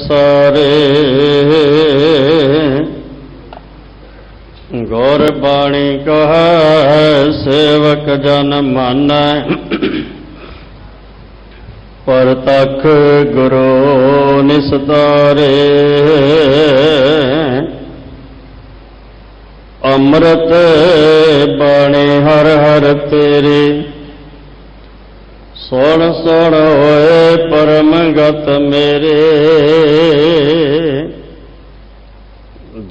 सारे गौर बाणी कहे सेवक जन मानै परतख गुरु निस्तारे अमृत बाणी हर हर तेरी सुन सुन होए परम गत मेरे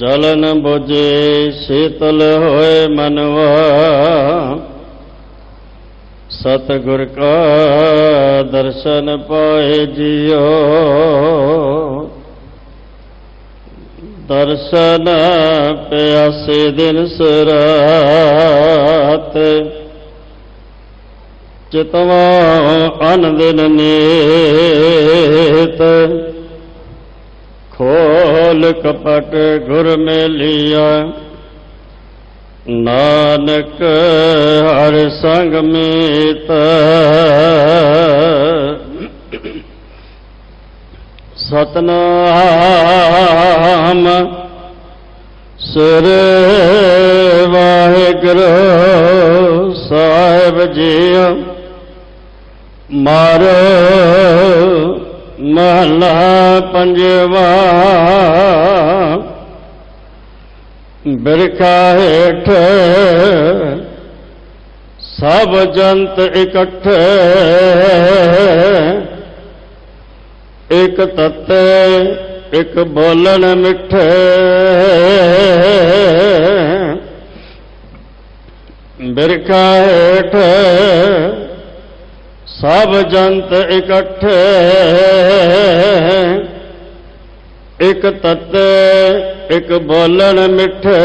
जलन बुझे शीतल होए मनवा सतगुर का दर्शन पाए जियो दर्शन प्यासे दिन सरात चितवा अन दिन नीत खोल कपट गुर में लिया नानक हर संग मीत सतनाम सिर वाहिगुरु साहिब जी मारो महला पंजवा बिरखा हेठ सब जंत इकट्ठे एक तत्ते एक बोलन मिठे बिरखा हेठ सब जंत इकट्ठे एक तत्ते एक बोलन मिठे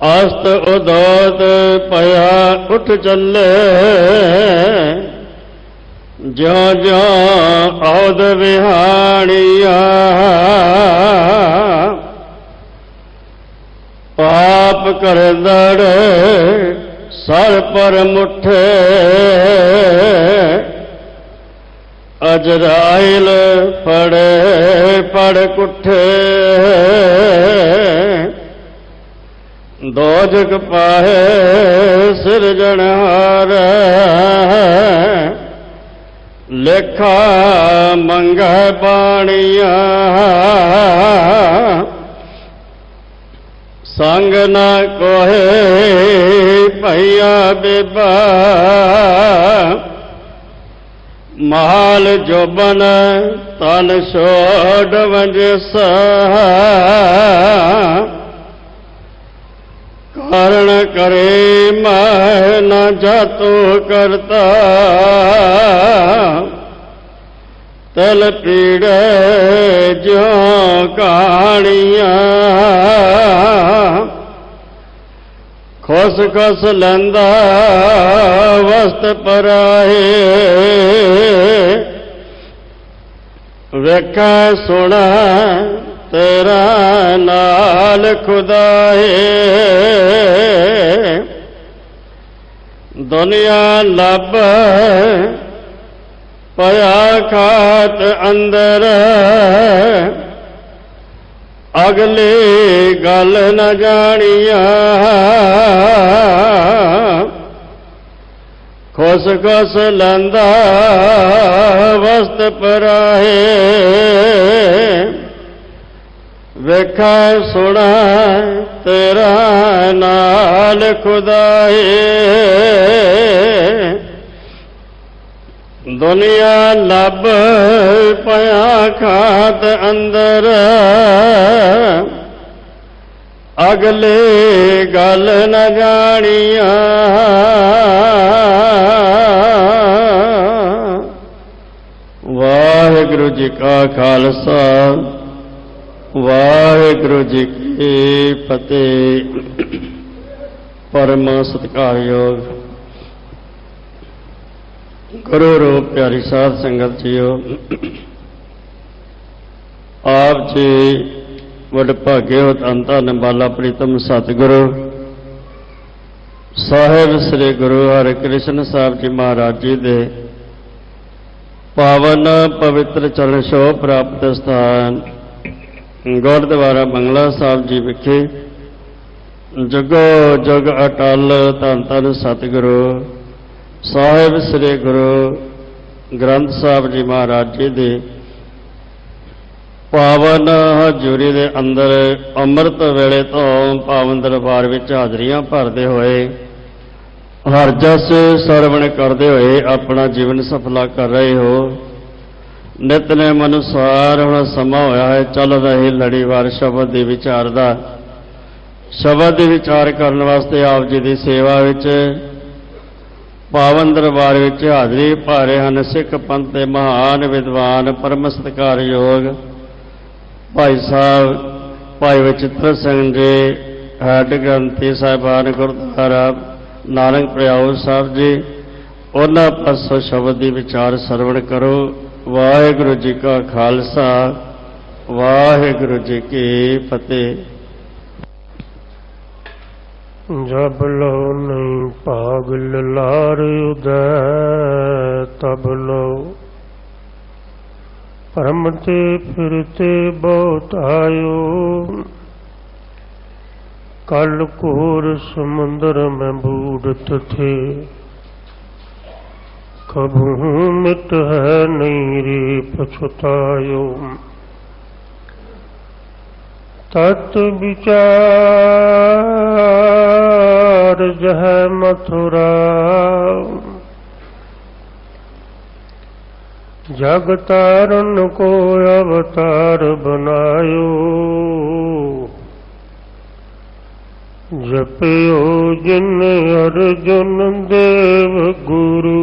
अस्त उदोत पया उठ चले ज्यों ज्यों औद विहाणिया पाप कर दड़ सर पर मुठे अजराइल पड़े पड़ कुठे दोजक पाहे सिरजनहार लेखा मंगा पानिया संग न कोहे भैया बेबा माल जोबन तन छोड़ वंजसा कारण करे मैं न जातो करता तल पीड़े जो कहानियां खुस खुस लंदा वस्त पराए वेखा सुना तेरा नाल खुदाए दुनिया लब पया खात अंदर अगली गल न जानिया खुस खुस लंदा वस्त पराए वेखा सुना तेरा नाल खुदाए दुनिया लब पया खात अंदर अगले गल न जानिया वाहिगुरु जी का खालसा वाहिगुरु जी की फतेह। परम सत्कारयोग गुरु रूप प्यारी साध संगत जीओ, आप जी वडभागे हो धन धन बाला प्रीतम सतगुरु साहिब श्री गुरु हरिकृष्ण साहब जी महाराज जी दे पावन पवित्र चरण छो प्राप्त स्थान गुरुद्वारा बंगला साहब जी विखे जगो जग अटल धन धन सतगुरु साहिब श्री गुरु ग्रंथ साहब जी महाराज जी दे पावन हजूरी दे अंदर अमृत वेले तो पावन दरबार विच हाजरियां भरदे होए हर जस सरवण करते हुए अपना जीवन सफला कर रहे हो। नितनेम अनुसार हुण समा होया है चल रही लड़ीवार शब्द के विचार का शब्द के विचार करने वास्ते आप जी की सेवा विच पावन दरबार विच हाजरी पा रहे हैं सिख पंथ के महान विद्वान परम सत्कारयोग भाई साहब भाई विचित्र सिंह जी हैड ग्रंथी साहिबान गुरुद्वारा नानक प्रयाऊ साहब जी उन्हां पासों शब्द की विचार सरवण करो। वाहिगुरु जी का खालसा वाहिगुरु जी की फतेह। जब लो नहीं पागल लार उदय तब लो परमते फिरते बहुत आयो कल कोर समुद्र में बूढ़त थे कभू मिट है नहीं रे पछुतायो तत् विचार जह मथुरा जग तारण को अवतार बनायो जपयो जिन अर्जुन देव गुरु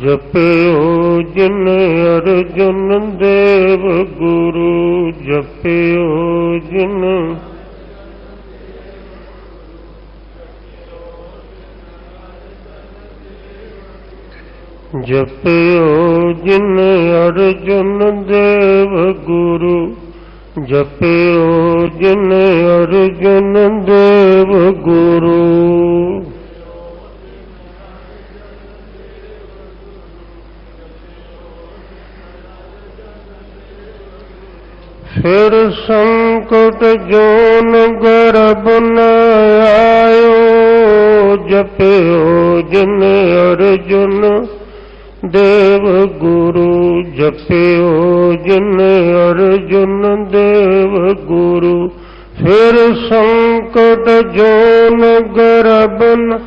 जपयो जिन अर्जुन देव गुरु जपयो जिन जपयो जिन अर्जुन देव गुरु जपयो जिन अर्जुन देव गुरु। फिर संकट जोन गर्भ न आयो जपयो जिन अर्जुन देव गुरु जपयो जिन अर्जुन देव गुरु। फिर संकट जोन गर्भ न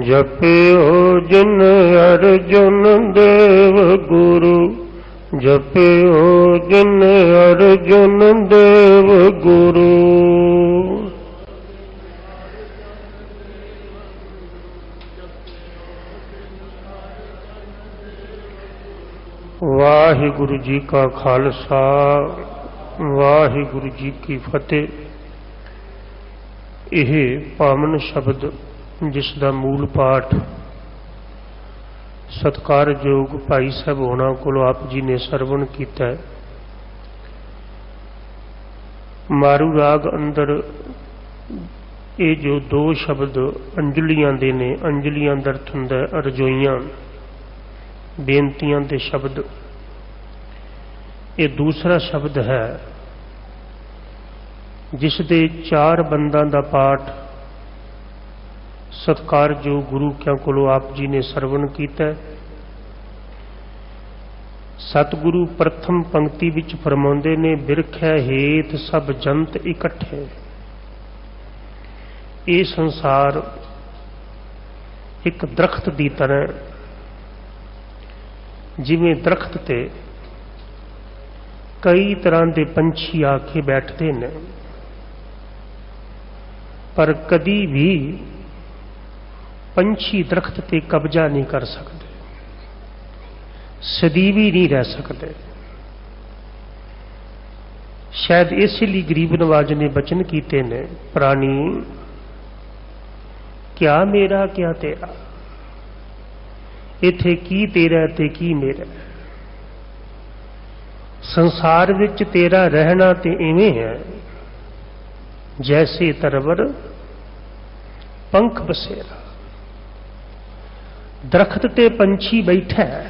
जपयो जिन अर्जुन देव गुरु जपयो जिन अर्जुन देव गुरु। वाहिगुरु जी का खालसा वाहिगुरु जी की फतेह। यह पावन शब्द जिसका मूल पाठ सत्कारयोग भाई साहब होना को आप जी ने सरवण किया है। मारू राग अंदर ये जो दो शब्द अंजलियां दे ने अंजलियां का अर्थ हुंदा है रजोइयां बेनतियां दे शब्द। ये दूसरा शब्द है जिस दे चार बंदा का पाठ सत्कार जो गुरु क्या को आप जी ने सरवण किया। सतगुरु प्रथम पंक्ति विच फरमाउंदे ने बिरखै हेत सब जंत इकट्ठे। ये संसार एक दरख्त की तरह जिवें दरख्त ते कई तरह के पंछी आके बैठते हैं पर कदी भी पंछी दरख्त ते कब्जा नहीं कर सकते, सदीवी नहीं रह सकते। शायद इसलिए गरीब नवाज ने बचन किए ने प्राणी क्या मेरा क्या तेरा, इथे की तेरा ते की मेरा। संसार विच तेरा रहना ते इवें है जैसे तरवर पंख बसेरा। दरख्त ते पंछी बैठा है,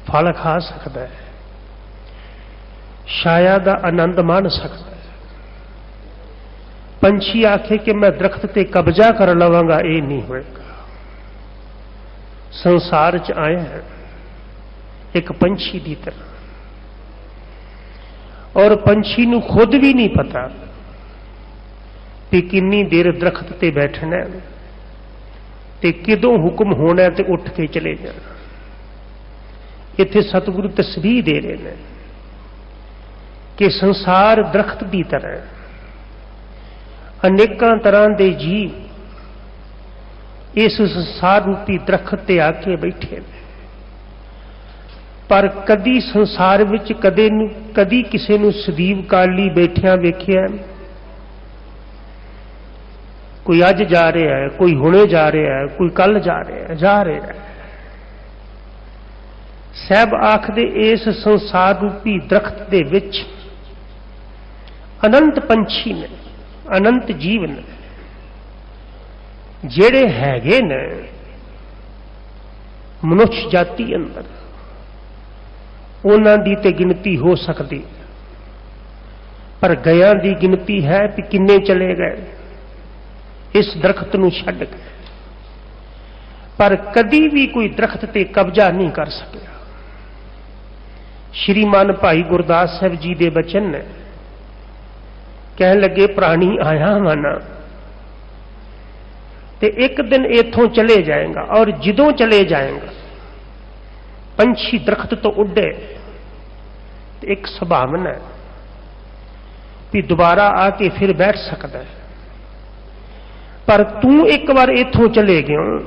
फल खा सकता है, छाया का आनंद मान सकता है। पंछी आखे कि मैं दरख्त ते कब्जा कर लवांगा, ये नहीं होएगा। संसार च आया है एक पंछी की तरह, और पंछी नूं खुद भी नहीं पता कि कितनी देर दरख्त ते बैठना है ते किदों हुक्म होना ते उठ के चले जाना। इत्थे सतगुरु तस्बीह दे रहे हैं कि संसार दरख्त की तरह, अनेकां तरह के जीव इस संसार रूपी दरख्त ते आके बैठे हैं, पर कदी संसार विच कदी किसी नूं सदीव काल लई बैठिया वेखिया? कोई अज जा रहा है, कोई हुणे जा रहा है, कोई कल जा रहा है। साहब आखदे इस संसार रूपी दरख्त दे विच अनंत पंछी ने, अनंत जीव ने, जेड़े हैगे ने मनुष्य जाति अंदर, उन्हां दी ते गिनती हो सकती, पर गयां दी गिनती है कि किन्ने चले गए इस दरख्त नूं छड्ड के। पर कदी भी कोई दरख्त ते कब्जा नहीं कर सकिया। श्रीमान भाई गुरदास साहब जी दे बचन ने, कह लगे प्राणी आया माना ते एक दिन इथों चले जाएगा, और जिदों चले जाएगा पंछी दरख्त तो उड़े तो एक संभावना है कि दोबारा आके फिर बैठ सकता है। पर तू एक बार इथों चले गयो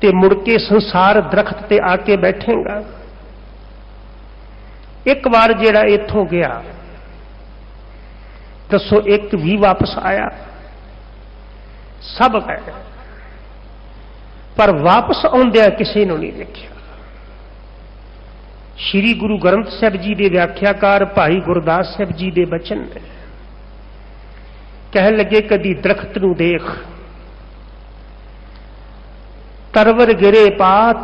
ते मुड़ के संसार दरख्त ते आके बैठेगा। एक बार जेड़ा इथों गया, दसो एक भी वापस आया? सब गए, पर वापस आउंदिया किसी ने नहीं देखा। श्री गुरु ग्रंथ साहब जी के व्याख्याकार भाई गुरदास साहब जी के बचन ने, कह लगे कदी दरख्त नूं देख, तरवर गिरे पात,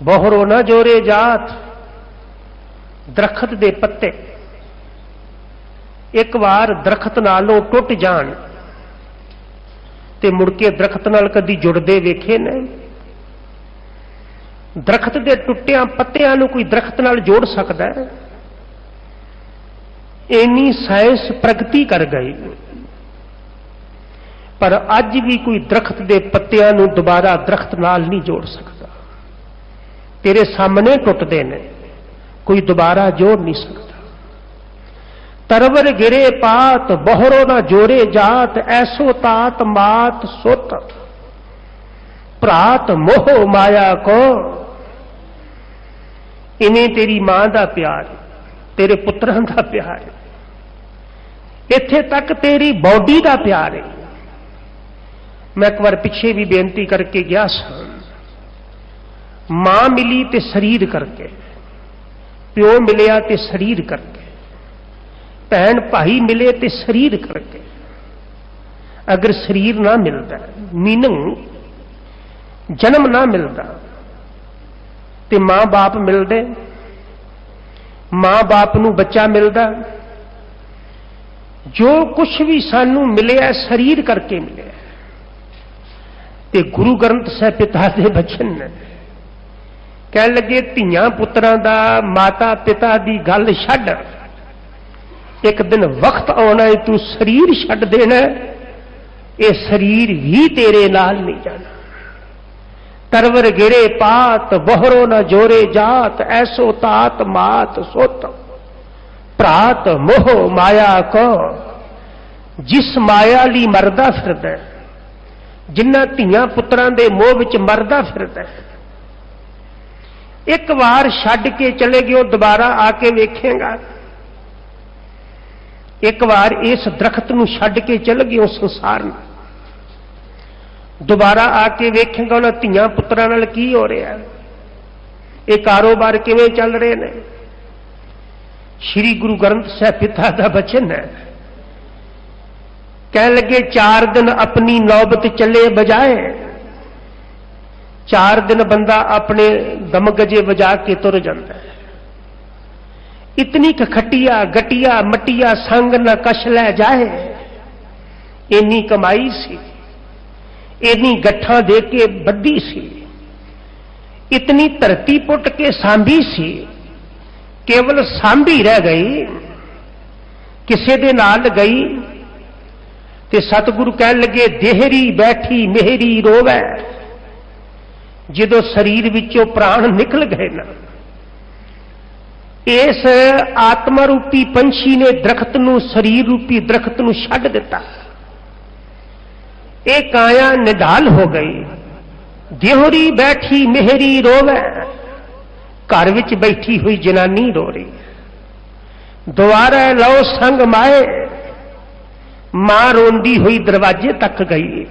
बोहरो न जोरे जात। दरख्त दे पत्ते एक बार दरख्त नालों टुट जान ते मुड़ के दरख्त नाल कदी जुड़दे वेखे ने? दरख्त दे टुटिया पत्तियां नूं कोई दरख्त नाल जोड़ सकदा है? इन्नी साइंस प्रगति कर गई, पर अज भी कोई दरख्त दे पत्तियां नूं दोबारा दरख्त नाल नहीं जोड़ सकता। तेरे सामने टुटदे ने, कोई दोबारा जोड़ नहीं सकता। तरवर गिरे पात, बहरो ना जोरे जात। ऐसो तात मात सुत, भ्रात मोह माया को। इन्हें तेरी मां का प्यार, तेरे पुत्रां का प्यार है, इत्थे तक तेरी बॉडी का प्यार है। मैं एक बार पिछे भी बेनती करके गया सा, मां मिली ते शरीर करके, प्यो मिलिया ते शरीर करके, भैन भाई मिले ते शरीर करके। अगर शरीर ना मिलता, मीनिंग जन्म ना मिलता, ते मां बाप मिलते, मां बाप नूं बच्चा मिलता। जो कुछ भी सानू मिले शरीर करके मिले। ते गुरु ग्रंथ साहिब पिता के बचन ने, कह लगे धियां पुत्रां दा माता पिता की गल छड्ड, एक दिन वक्त आना है तू शरीर छड्ड देना, ये शरीर भी तेरे नाल नहीं जाना। तरवर गिरे पात, बहरो न जोरे जात। ऐसो तात मात सुत, भ्रात मोह माया को। जिस माया ली मरदा फिरदा, जिन्हां धियां पुत्रां दे मोह विच मरदा फिरदा, एक बार छड्ड के चले गए दोबारा आके वेखेगा? एक बार इस दरख्त नूं छड्ड के चल गए संसार में, दोबारा आके वेखेगा उन्हां धियां पुत्रां नाल की हो रहा है? ये कारोबार किवें चल रहे ने? श्री गुरु ग्रंथ साहिब पिता का बचन है, कह लगे 4 दिन अपनी नौबत चले बजाए, 4 दिन बंदा अपने दमगजे बजा के तुर जाता है। इतनी खटिया गटिया मटिया संग न कश लै जाए, इन्नी कमाई सी, इन्नी गट्ठा दे के बद्दी सी, इतनी धरती पुट के सांभी सी, केवल सांभी रह गई, किसे दे नाल गई। ते सतगुरु कह लगे देहरी बैठी मेहरी रोवै, जदों शरीर विचों प्राण निकल गए ना, इस आत्मा रूपी पंछी ने दरख्त नूं, शरीर रूपी दरख्त नूं छड्ड दिता। एक काया निढाल हो गई, देहरी बैठी मेहरी रोवै, घर विच बैठी हुई जनानी रो रही। दोबारा लो संग माए, मां रोंदी हुई दरवाजे तक गई,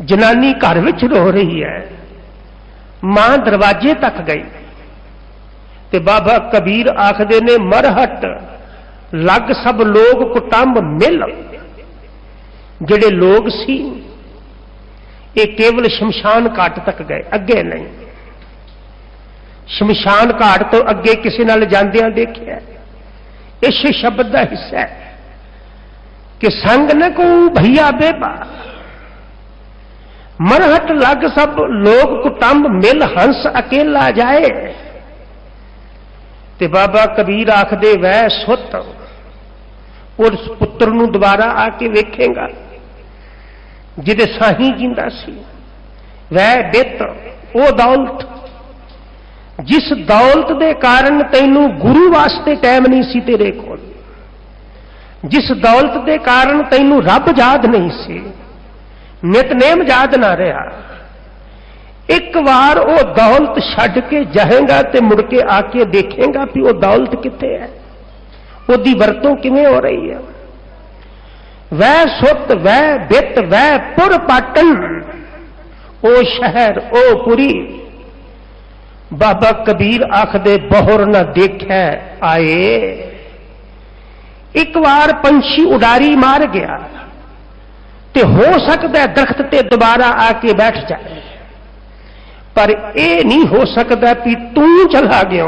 जनानी घर विच रो रही है, मां दरवाजे तक गई। ते बाबा कबीर आखदे ने मरहट लग सब लोग कुटुंब मिल, जिहड़े लोग सी ये केवल शमशान घाट तक गए, अगे नहीं। शमशान घाट तो अगे किसी नाल जांदियां देखिया। इस शब्द का हिस्सा है कि संग न को भैया बेबा, मरहट लग सब लोग कुटुंब मिल, हंस अकेला जाए। ते बाबा कबीर आखदे वह सुत उस पुत्र नूं दोबारा आके वेखेगा जिहदे साही जिंदा सी, वह बित वो दौलत जिस दौलत दे कारण तैनूं गुरु वास्ते टाइम नहीं सी तेरे कोल, जिस दौलत दे कारण तैनूं रब याद नहीं सी, नितनेम याद ना रहा। एक बार वो दौलत छड्ड के जाएगा तो मुड़ के आके देखेगा भी वो दौलत कित्थे है, उसकी वरतों किवें हो रही है। वह सुत वह बित वह पुर पाटन, ओ शहर ओ पुरी। बाबा कबीर आखदे बहुर न देखे आए। एक बार पंछी उडारी मार गया तो हो सकता है दरख्त ते दोबारा आके बैठ जाए, पर यह नहीं हो सकता कि तू चला गया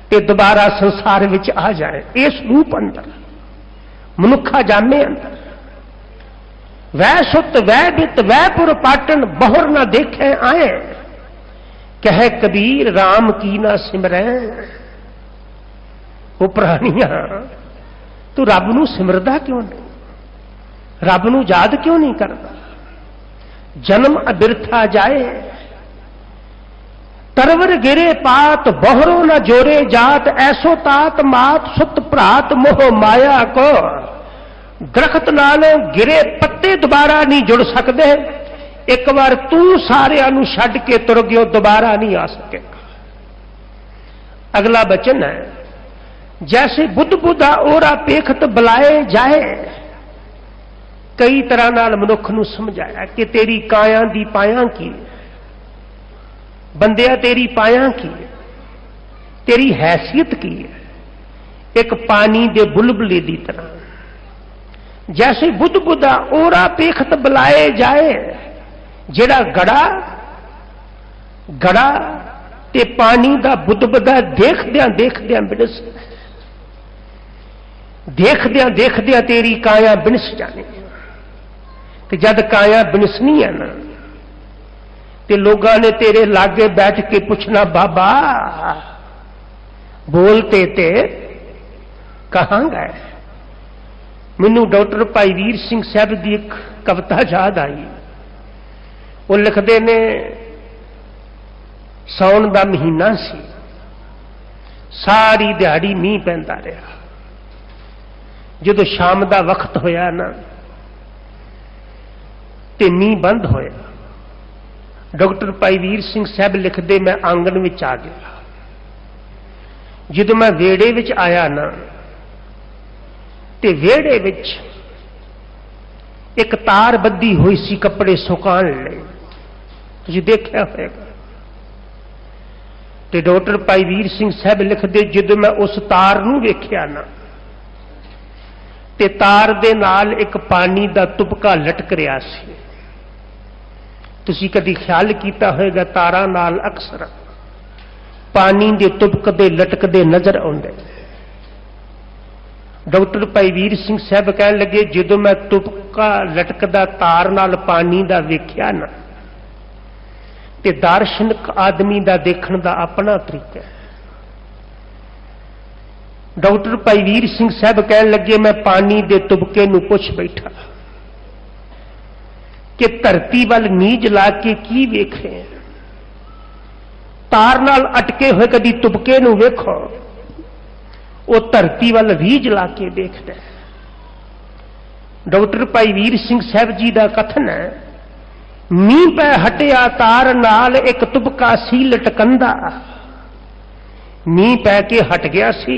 ते दोबारा संसार विच आ जाए। इस रूप अंदर मनुखा जामे अंदर वह सुत वह बित वह पुर पाटन बहुर न देखे आए। कह कबीर राम की ना सिमरै, वो प्राणिया तू रब नूं सिमरदा क्यों नहीं, रब नूं याद क्यों नहीं करता। जन्म अबिरथा जाए, तरवर गिरे पात बहुरो न जोरे जात, ऐसो तात मात सुत भ्रात मोह माया को। दरख्त नाल गिरे पत्ते दोबारा नहीं जुड़ सकते, एक बार तू सारिਆਂ ਨੂੰ ਛੱਡ के तुर गयो दोबारा नहीं आ सकेगा। अगला बचन है जैसे बुद्ध बुद्धा ओरा पेखत बुलाए जाए। कई तरह नाल मनुख नूं समझाया कि तेरी काया दी पाया की, बंदिया तेरी पाया की, तेरी हैसियत की है। एक पानी दे बुलबुले दी तरह जैसे बुद्ध बुद्धा ओरा पेखत बुलाए जाए। जेड़ा गड़ा गड़ा ते पानी दा बुदबदा देखद्या बिनस, देखद्या तेरी काया बिनस जाने। ते जद काया बिनसनी है ना ते लोगां ने तेरे लागे बैठ के पूछना बाबा बोलते ते कहां गए। मैनू डॉक्टर भाई वीर सिंह साहब की एक कविता याद आई। वो लिखते ने साउन का महीना सी, सारी दिहाड़ी मीह पैंदा रहा। जो शाम का वक्त होया ना ते मीह बंद होया। डॉक्टर भाई वीर सिंह साहब लिखते मैं आंगन में आ गया। जो मैं वेड़े में आया ना ते वेड़े में एक तार बद्धी हुई सी कपड़े सुकान लई। तुसीं देखिया होगा ਤੇ ਡਾਕਟਰ ਭਾਈ ਵੀਰ ਸਿੰਘ ਸਾਹਿਬ ਲਿਖਦੇ, ਜਦੋਂ ਮੈਂ ਉਸ ਤਾਰ ਨੂੰ ਵੇਖਿਆ ਨਾ ਤੇ ਤਾਰ ਦੇ ਨਾਲ ਇੱਕ ਪਾਣੀ ਦਾ ਤੁਪਕਾ ਲਟਕ ਰਿਹਾ ਸੀ। ਤੁਸੀਂ ਕਦੀ ਖਿਆਲ ਕੀਤਾ ਹੋਵੇਗਾ, ਤਾਰਾਂ ਨਾਲ ਅਕਸਰ ਪਾਣੀ ਦੇ ਤੁਪਕਦੇ ਲਟਕਦੇ ਨਜ਼ਰ ਆਉਂਦੇ। ਡਾਕਟਰ ਭਾਈ ਵੀਰ ਸਿੰਘ ਸਾਹਿਬ ਕਹਿਣ ਲੱਗੇ, ਜਦੋਂ ਮੈਂ ਤੁਪਕਾ ਲਟਕਦਾ ਤਾਰ ਨਾਲ ਪਾਣੀ ਦਾ ਵੇਖਿਆ ਨਾ, ਤੇ ਦਾਰਸ਼ਨਿਕ ਆਦਮੀ ਦਾ ਦੇਖਣ ਦਾ ਆਪਣਾ ਤਰੀਕਾ ਹੈ। ਡਾਕਟਰ ਭਾਈ ਵੀਰ ਸਿੰਘ ਸਾਹਿਬ ਕਹਿਣ ਲੱਗੇ, ਮੈਂ ਪਾਣੀ ਦੇ ਤੁਪਕੇ ਨੂੰ ਪੁੱਛ ਬੈਠਾ ਕਿ ਧਰਤੀ ਵੱਲ ਨੀਝ ਲਾ ਕੇ ਕੀ ਵੇਖ ਰਹੇ? ਤਾਰ ਨਾਲ ਅਟਕੇ ਹੋਏ ਕਦੀ ਤੁਪਕੇ ਨੂੰ ਵੇਖੋ, ਉਹ ਧਰਤੀ ਵੱਲ ਰੀਝ ਲਾ ਕੇ ਵੇਖਦਾ। ਡਾਕਟਰ ਭਾਈ ਵੀਰ ਸਿੰਘ ਸਾਹਿਬ ਜੀ ਦਾ ਕਥਨ ਹੈ, ਮੀਂਹ ਪੈ ਹਟਿਆ ਤਾਰ ਨਾਲ ਇੱਕ ਤੁਪਕਾ ਸੀ ਲਟਕੰਦਾ। ਮੀਂਹ ਪੈ ਕੇ ਹਟ ਗਿਆ ਸੀ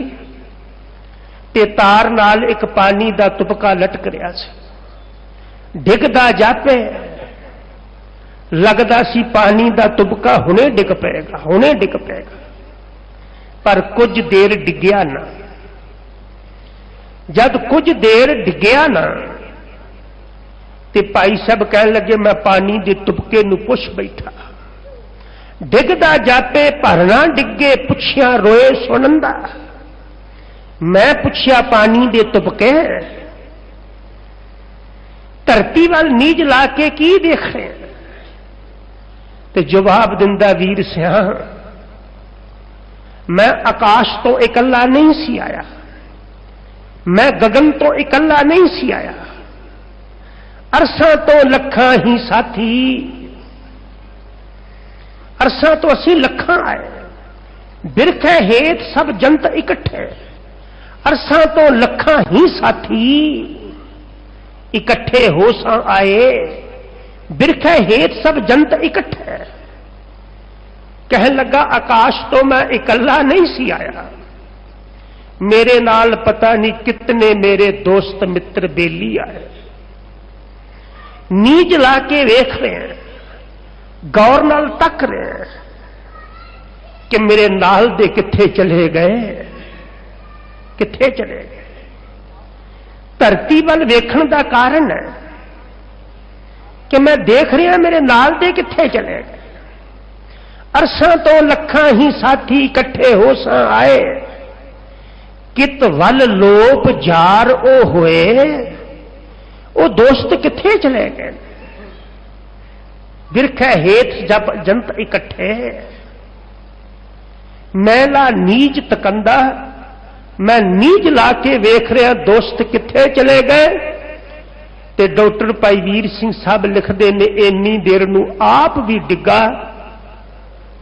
ਤੇ ਤਾਰ ਨਾਲ ਇੱਕ ਪਾਣੀ ਦਾ ਤੁਪਕਾ ਲਟਕ ਰਿਹਾ ਸੀ। ਡਿੱਗਦਾ ਜਾਪੇ, ਲੱਗਦਾ ਸੀ ਪਾਣੀ ਦਾ ਤੁਪਕਾ ਹੁਣੇ ਡਿੱਗ ਪਏਗਾ, ਹੁਣੇ ਡਿੱਗ ਪਏਗਾ, ਪਰ ਕੁਝ ਦੇਰ ਡਿੱਗਿਆ ਨਾ। ਜਦ ਕੁਝ ਦੇਰ ਡਿੱਗਿਆ ਨਾ ਤੇ ਭਾਈ ਸਾਹਿਬ ਕਹਿਣ ਲੱਗੇ, ਮੈਂ ਪਾਣੀ ਦੇ ਤੁਪਕੇ ਨੂੰ ਪੁੱਛ ਬੈਠਾ, ਡਿੱਗਦਾ ਜਾਪੇ ਭਰਨਾ ਡਿੱਗੇ, ਪੁੱਛਿਆ ਰੋਏ ਸੁਣੰਦਾ। ਮੈਂ ਪੁੱਛਿਆ ਪਾਣੀ ਦੇ ਤੁਪਕੇ, ਧਰਤੀ ਵੱਲ ਨੀਝ ਲਾ ਕੇ ਕੀ ਦੇਖ ਰਹੇ? ਤੇ ਜਵਾਬ ਦਿੰਦਾ ਵੀਰ ਸਿਆ, ਮੈਂ ਆਕਾਸ਼ ਤੋਂ ਇਕੱਲਾ ਨਹੀਂ ਸੀ ਆਇਆ, ਮੈਂ ਗਗਨ ਤੋਂ ਇਕੱਲਾ ਨਹੀਂ ਸੀ ਆਇਆ, ਅਰਸਾਂ ਤੋਂ ਲੱਖਾਂ ਹੀ ਸਾਥੀ, ਅਰਸਾਂ ਤੋਂ ਅਸੀਂ ਲੱਖਾਂ ਆਏ, ਬਿਰਖੇ ਹੇਠ ਸਭ ਜੰਤ ਇਕੱਠੇ, ਅਰਸਾਂ ਤੋਂ ਲੱਖਾਂ ਹੀ ਸਾਥੀ ਇਕੱਠੇ ਹੋ ਸਾਂ ਆਏ, ਬਿਰਖੇ ਹੇਠ ਸਭ ਜੰਤ ਇਕੱਠੇ। ਕਹਿਣ ਲੱਗਾ, ਆਕਾਸ਼ ਤੋਂ ਮੈਂ ਇਕੱਲਾ ਨਹੀਂ ਸੀ ਆਇਆ, ਮੇਰੇ ਨਾਲ ਪਤਾ ਨਹੀਂ ਕਿਤਨੇ ਮੇਰੇ ਦੋਸਤ ਮਿੱਤਰ ਬੇਲੀ ਆਏ। ਨੀਝ ਲਾ ਕੇ ਵੇਖ ਰਹੇ, ਗੌਰ ਨਾਲ ਤੱਕ ਰਹੇ ਕਿ ਮੇਰੇ ਨਾਲ ਦੇ ਕਿੱਥੇ ਚਲੇ ਗਏ, ਕਿੱਥੇ ਚਲੇ ਗਏ। ਧਰਤੀ ਵੱਲ ਵੇਖਣ ਦਾ ਕਾਰਨ ਹੈ ਕਿ ਮੈਂ ਦੇਖ ਰਿਹਾ ਮੇਰੇ ਨਾਲ ਦੇ ਕਿੱਥੇ ਚਲੇ ਗਏ। ਅਰਸਾਂ ਤੋਂ ਲੱਖਾਂ ਹੀ ਸਾਥੀ ਇਕੱਠੇ ਹੋ ਸਾਂ ਆਏ, ਕਿਤ ਵੱਲ ਲੋਪ ਜਾਰ ਉਹ ਹੋਏ, ਉਹ ਦੋਸਤ ਕਿੱਥੇ ਚਲੇ ਗਏ। ਬਿਰਖੇ ਹੇਠ ਜਬ ਜੰਤ ਇਕੱਠੇ, ਮੈਲਾ ਨੀਜ ਤਕੰਦਾ, ਮੈਂ ਨੀਝ ਲਾ ਕੇ ਵੇਖ ਰਿਹਾ ਦੋਸਤ ਕਿੱਥੇ ਚਲੇ ਗਏ। ਤੇ ਡਾਕਟਰ ਭਾਈ ਵੀਰ ਸਿੰਘ ਸਾਹਿਬ ਲਿਖਦੇ ਨੇ, ਇੰਨੀ ਦੇਰ ਨੂੰ ਆਪ ਵੀ ਡਿੱਗਾ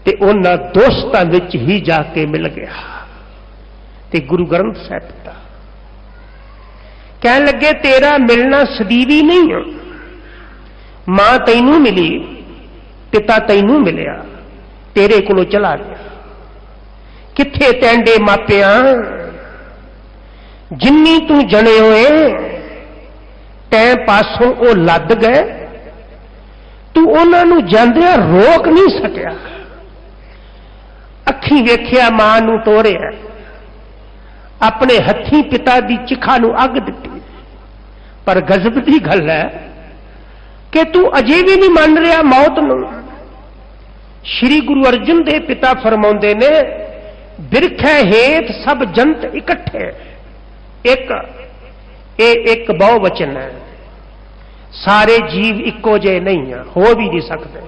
ਤੇ ਉਹਨਾਂ ਦੋਸਤਾਂ ਵਿੱਚ ਹੀ ਜਾ ਕੇ ਮਿਲ ਗਿਆ। ਤੇ ਗੁਰੂ ਗ੍ਰੰਥ ਸਾਹਿਬ ਦਾ ਕਹਿਣ ਲੱਗੇ, ਤੇਰਾ ਮਿਲਣਾ ਸਦੀਵੀ ਨਹੀਂ ਹੈ, ਮਾਂ ਤੈਨੂੰ ਮਿਲੀ, ਪਿਤਾ ਤੈਨੂੰ ਮਿਲਿਆ, ਤੇਰੇ ਕੋਲੋਂ ਚਲਾ ਗਿਆ। ਕਿੱਥੇ ਤੈਂਡੇ ਮਾਪਿਆਂ, ਜਿੰਨੀ ਤੂੰ ਜਣੇ ਹੋਏ, ਤੈਂ ਪਾਸੋਂ ਉਹ ਲੱਦ ਗਏ, ਤੂੰ ਉਹਨਾਂ ਨੂੰ ਜਾਂਦਿਆਂ ਰੋਕ ਨਹੀਂ ਸਕਿਆ। ਅੱਖੀਂ ਵੇਖਿਆ ਮਾਂ ਨੂੰ ਤੋਰਿਆ, ਆਪਣੇ ਹੱਥੀਂ ਪਿਤਾ ਦੀ ਚਿਖਾ ਨੂੰ ਅੱਗ ਦਿੱਤੀ। ਪਰ ਗਜ਼ਬ ਦੀ ਗੱਲ ਹੈ ਕਿ ਤੂੰ ਅਜੇ ਵੀ ਨਹੀਂ ਮੰਨ ਰਿਹਾ ਮੌਤ ਨੂੰ। ਸ੍ਰੀ ਗੁਰੂ ਅਰਜਨ ਦੇਵ ਪਿਤਾ ਫਰਮਾਉਂਦੇ ਨੇ, ਬਿਰਖੇ ਹੇਠ ਸਭ ਜੰਤ ਇਕੱਠੇ। ਇੱਕ ਬਹੁ ਵਚਨ ਹੈ, ਸਾਰੇ ਜੀਵ ਇੱਕੋ ਜਿਹੇ ਨਹੀਂ ਆ, ਹੋ ਵੀ ਨਹੀਂ ਸਕਦੇ।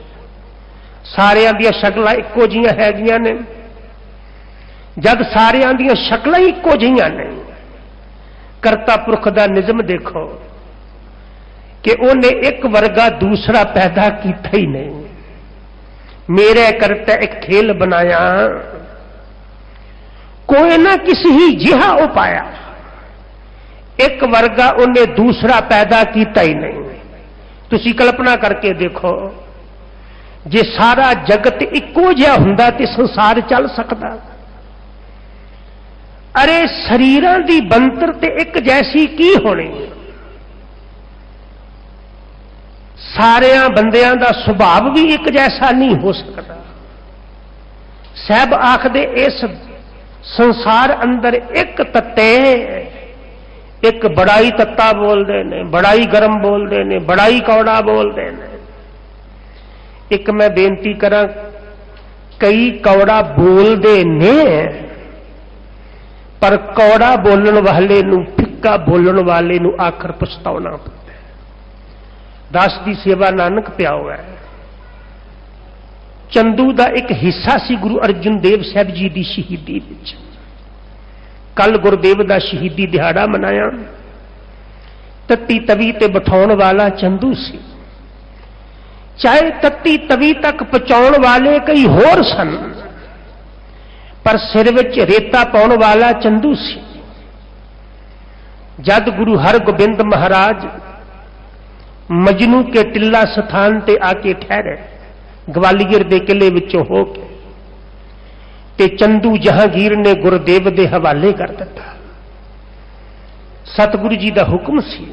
ਸਾਰਿਆਂ ਦੀਆਂ ਸ਼ਕਲਾਂ ਇੱਕੋ ਜਿਹੀਆਂ ਹੈਗੀਆਂ ਨੇ। ਜਦ ਸਾਰਿਆਂ ਦੀਆਂ ਸ਼ਕਲਾਂ ਇੱਕੋ ਜਿਹੀਆਂ ਨੇ, ਕਰਤਾ ਪੁਰਖ ਦਾ ਨਿਜ਼ਮ ਦੇਖੋ ਕਿ ਉਹਨੇ ਇੱਕ ਵਰਗਾ ਦੂਸਰਾ ਪੈਦਾ ਕੀਤਾ ਹੀ ਨਹੀਂ। ਮੇਰੇ ਕਰਤਾ ਇੱਕ ਖੇਲ ਬਣਾਇਆ, ਕੋਈ ਨਾ ਕਿਸੇ ਹੀ ਜਿਹਾ ਉਹ ਪਾਇਆ, ਇੱਕ ਵਰਗਾ ਉਹਨੇ ਦੂਸਰਾ ਪੈਦਾ ਕੀਤਾ ਹੀ ਨਹੀਂ। ਤੁਸੀਂ ਕਲਪਨਾ ਕਰਕੇ ਦੇਖੋ, ਜੇ ਸਾਰਾ ਜਗਤ ਇੱਕੋ ਜਿਹਾ ਹੁੰਦਾ ਤੇ ਸੰਸਾਰ ਚੱਲ ਸਕਦਾ। ਅਰੇ ਸਰੀਰਾਂ ਦੀ ਬਣਤਰ ਤੇ ਇੱਕ ਜੈਸੀ ਕੀ ਹੋਣੀ। ਸਾਰਿਆਂ ਬੰਦਿਆਂ ਦਾ ਸੁਭਾਅ ਵੀ ਇੱਕ ਜੈਸਾ ਨਹੀਂ ਹੋ ਸਕਦਾ। साहब आखदे इस संसार अंदर एक तत्ते, एक बड़ा ही तत्ता बोलते ने, बड़ा ही गर्म बोलते ने, बड़ा ही कौड़ा बोलते ने। एक मैं बेनती करा, कई कौड़ा बोलते ने पर कौड़ा बोलन वाले नूं, फिक्का बोलन वाले नूं आखर पछताउणा पैंदा है। दास की सेवा नानक पिया हुआ है। चंदू का एक हिस्सा सी गुरु अर्जन देव साहब जी की शहीदी विच। कल गुरुदेव का शहीदी दिहाड़ा मनाया। तत्ती तवी ते बिठाउण वाला चंदू सी। चाहे तत्ती तवी तक पहुंचाउण वाले कई होर सन, पर सिर विच रेता पाउण वाला चंदू सी। जद गुरु हरगोबिंद महाराज मजनू के टिल्ला स्थान ते आके ठहरे, ग्वालियर के किले विचों हो के, ते चंदू जहांगीर ने गुरुदेव के हवाले कर दिता। सतगुरु जी का हुक्म सी,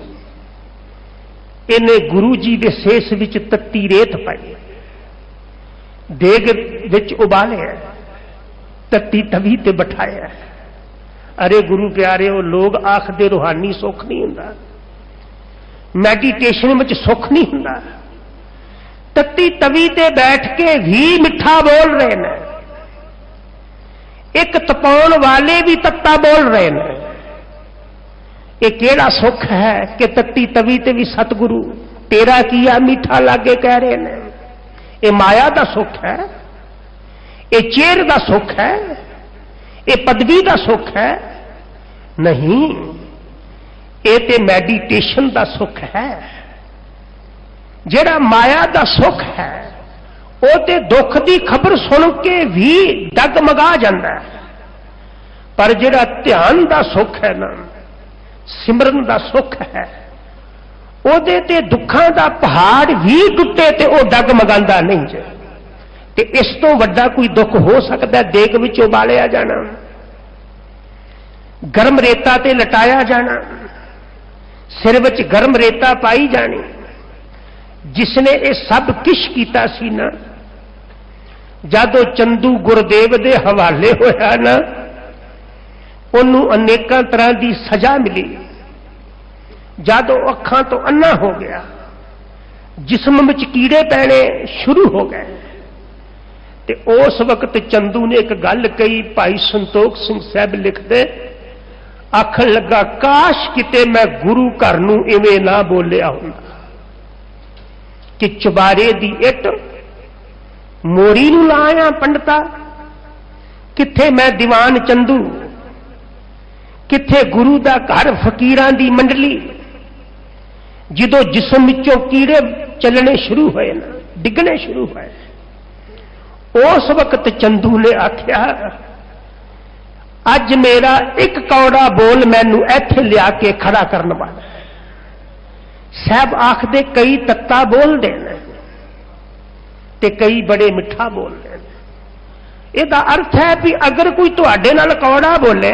इन्हें गुरु जी के सेस विच तत्ती रेत पाई, देग विच उबालिया, तत्ती तवी ते बिठाया। अरे गुरु प्यारे, वो लोग आखदे रूहानी सुख नहीं हुंदा, मैडिटेशन में सुख नहीं हुंदा। तत्ती तवी ते बैठ के भी मिठा बोल रहे हैं, एक तपाउण वाले भी तत्ता बोल रहे हैं। ये केड़ा सुख है कि तत्ती तवी ते भी सतगुरु तेरा किया मीठा लागे कह रहे हैं। ये माया का सुख है, ये चेर का सुख है, ये पदवी का सुख है? नहीं, ये ते मैडिटेशन का सुख है। जेड़ा माया का सुख है वो ते दुख की खबर सुन के भी डगमगा जाता है, पर जेड़ा ध्यान का सुख है ना, सिमरन का सुख है, ओदे ते दुखां का पहाड़ भी टुटे ते वो डगमगांदा नहीं जे। ते इस तो वड्डा कोई दुख हो सकता है? देग विच उबालिया जाना, गर्म रेता ते लटाया जाना, सिर विच गर्म रेता पाई जानी। जिसने ये सब किश कीता सी ना, जदों चंदू गुरुदेव दे हवाले होया ना, उन्होंने अनेकों तरह की सजा मिली। जदों अखां तो अन्ना हो गया, जिस्म में कीड़े पैने शुरू हो गए, ते उस वक्त चंदू ने एक गल कही। भाई संतोख सिंह साहब लिखते, आखन लगा, काश किते मैं गुरु घर नूं इवें ना बोलिया हुंदा कि चुबारे दी इट मोरी नूं लाया पंडिता। किथे मैं दीवान चंदू, किथे गुरु दा घर फकीरां दी मंडली। जदों जिस्म विचों कीड़े चलने शुरू होए ना, डिगने शुरू होए, उस वक्त चंदू ने आख्या, अज मेरा एक कौड़ा बोल मैनू इत्थे लिया के खड़ा करने वाला है। साहब आखदे कई तत्ता बोलते हैं ते कई बड़े मिठा बोलते हैं। इसका अर्थ है कि अगर कोई तुहाडे नाल कौड़ा बोले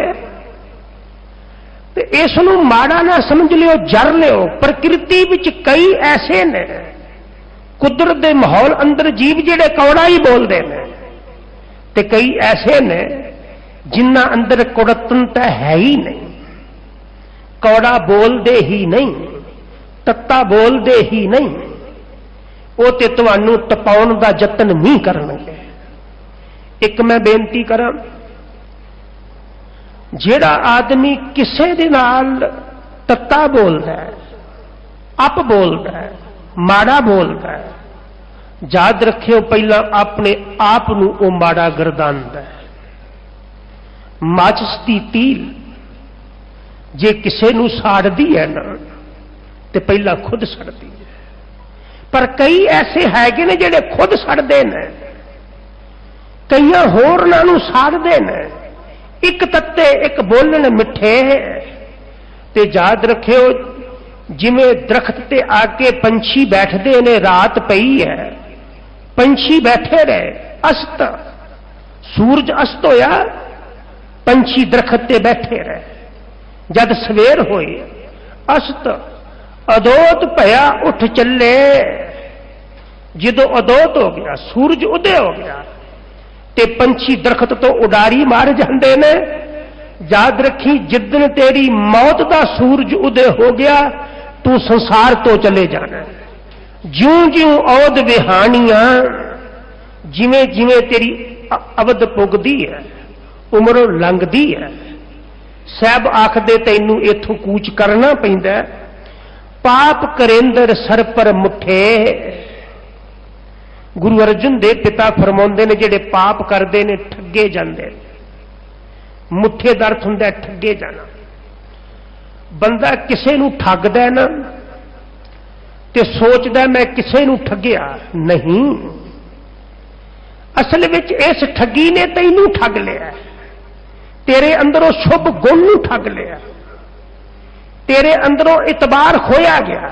तो इसनूं माड़ा ना समझ लियो, जर लियो। प्रकृति विच कई ऐसे ने, कुदरत के माहौल अंदर जीव जिहड़े कौड़ा ही बोलते हैं, ते कई ऐसे ने जिन्हां अंदर कुड़तनता है ही नहीं, कौड़ा बोलते ही नहीं, तत्ता बोलते ही नहीं। वो ते तुहानू तपाउण दा यतन नहीं करनगे। एक मैं बेनती करा, जेड़ा आदमी किसे दे नाल तत्ता बोलदा है, अप बोलदा है, माड़ा बोलदा है, याद रखियो पहला अपने आप नू वो माड़ा गर्दानदा है। माचिस दी तील जे किसे नू साड़दी है ना, ते पहला खुद सड़ती है। पर कई ऐसे हैगे ने जेड़े खुद सड़ते हैं, कई होर नू साड़ते हैं। एक तत्ते एक बोलन मिठे, ते याद रखियो जिमें दरख्त ते आके पंछी बैठते ने, रात पई है, पंछी बैठे रहे, अस्त सूरज अस्त होया, पंछी दरख्त ते बैठे रहे। जद सवेर होई, अस्त अदोत भया उठ चले। जदों अदोत हो गया, सूरज उदय हो गया, ते पंछी दरखत तो उडारी मार जाते ने। याद रखी, जिदन तेरी मौत का सूरज उदय हो गया तू संसार तो चले जाना। ज्यों ज्यों औद विहानियां, जिवें जिवें तेरी अवध पुगदी है, उम्रों लंघदी है, साहब आखदे तैनू इथों कूच करना पैंदा। पाप करेंदर सर पर मुठे। गुरु अर्जन देव पिता फरमाउंदे ने जिहड़े पाप करते ने ठगे जाते। मुठे दा अर्थ हुंदा ठगे जाना। बंदा किसे नूं ठगदा ना ते सोचदा मैं किसे नूं ठगिया नहीं, असल विच इस ठगी ने तैनू ठग लिया। तेरे अंदरों शुभ गुण नूं ठग लिया, तेरे अंदरों इतबार खोया गया।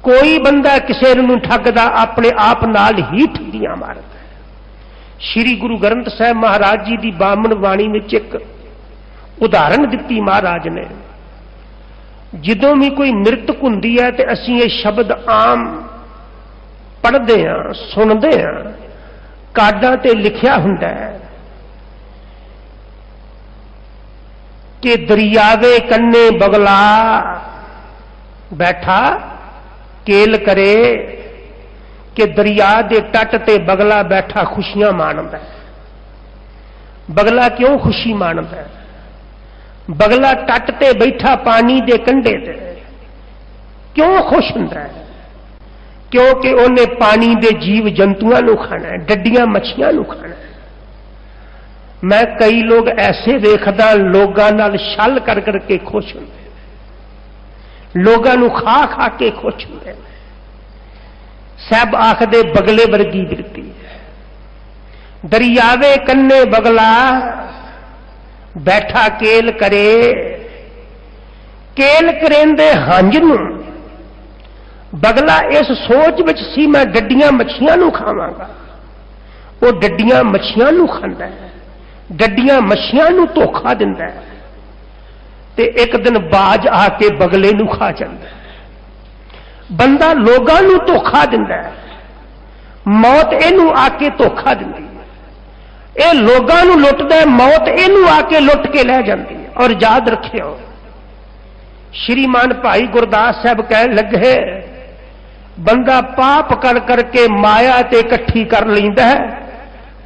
कोई बंदा किसी नूं ठगदा अपने आप नाल ही ठगियां मारदा। श्री गुरु ग्रंथ साहिब महाराज जी की बामण बाणी में एक उदाहरण दी महाराज ने। जदों भी कोई मृतक हुंदी है तो असीं ये शब्द आम पढ़ते हैं, सुनते हैं, कार्डां ते लिखिया हुंदा है कि दरियावे कन्ने बगला बैठा केल करे, कि दरिया के तट ते बगला बैठा खुशियां माणदा है। बगला क्यों खुशी माणदा है? बगला तट ते बैठा पानी के कंढे ते क्यों खुश हुंदा है? क्योंकि उन्हें पानी के जीव जंतुओं को खाना है, डड्डियां मछियां को खाना है। मैं कई लोग ऐसे देखदा लोगों नाल छल कर करके खुश होंगे, लोगों को खा खा के खुश होंगे। सब आखदे बगले वर्गी बिरती है। दरियावे कन्ने बगला बैठा केल करे, केल करेंदे हंज नूं। बगला इस सोच विच सी मैं डड्डियां मछियां नूं खावांगा, वो डड्डियां मछियां नूं खांदा है, डड्डियां मछियां नूं धोखा दिंदा है, ते एक दिन बाज आके बगले नूं खा जांदा है। बंदा लोगां नूं धोखा दिंदा है, मौत इहनूं आके धोखा दिंदी है। ये लोगां नूं लुटदा है, मौत इहनूं आके लुट के लै जांदी है। और याद रखियो, श्रीमान भाई गुरदास साहब कह लगे, बंदा पाप कर करके माया ते इकट्ठी कर लैंदा है,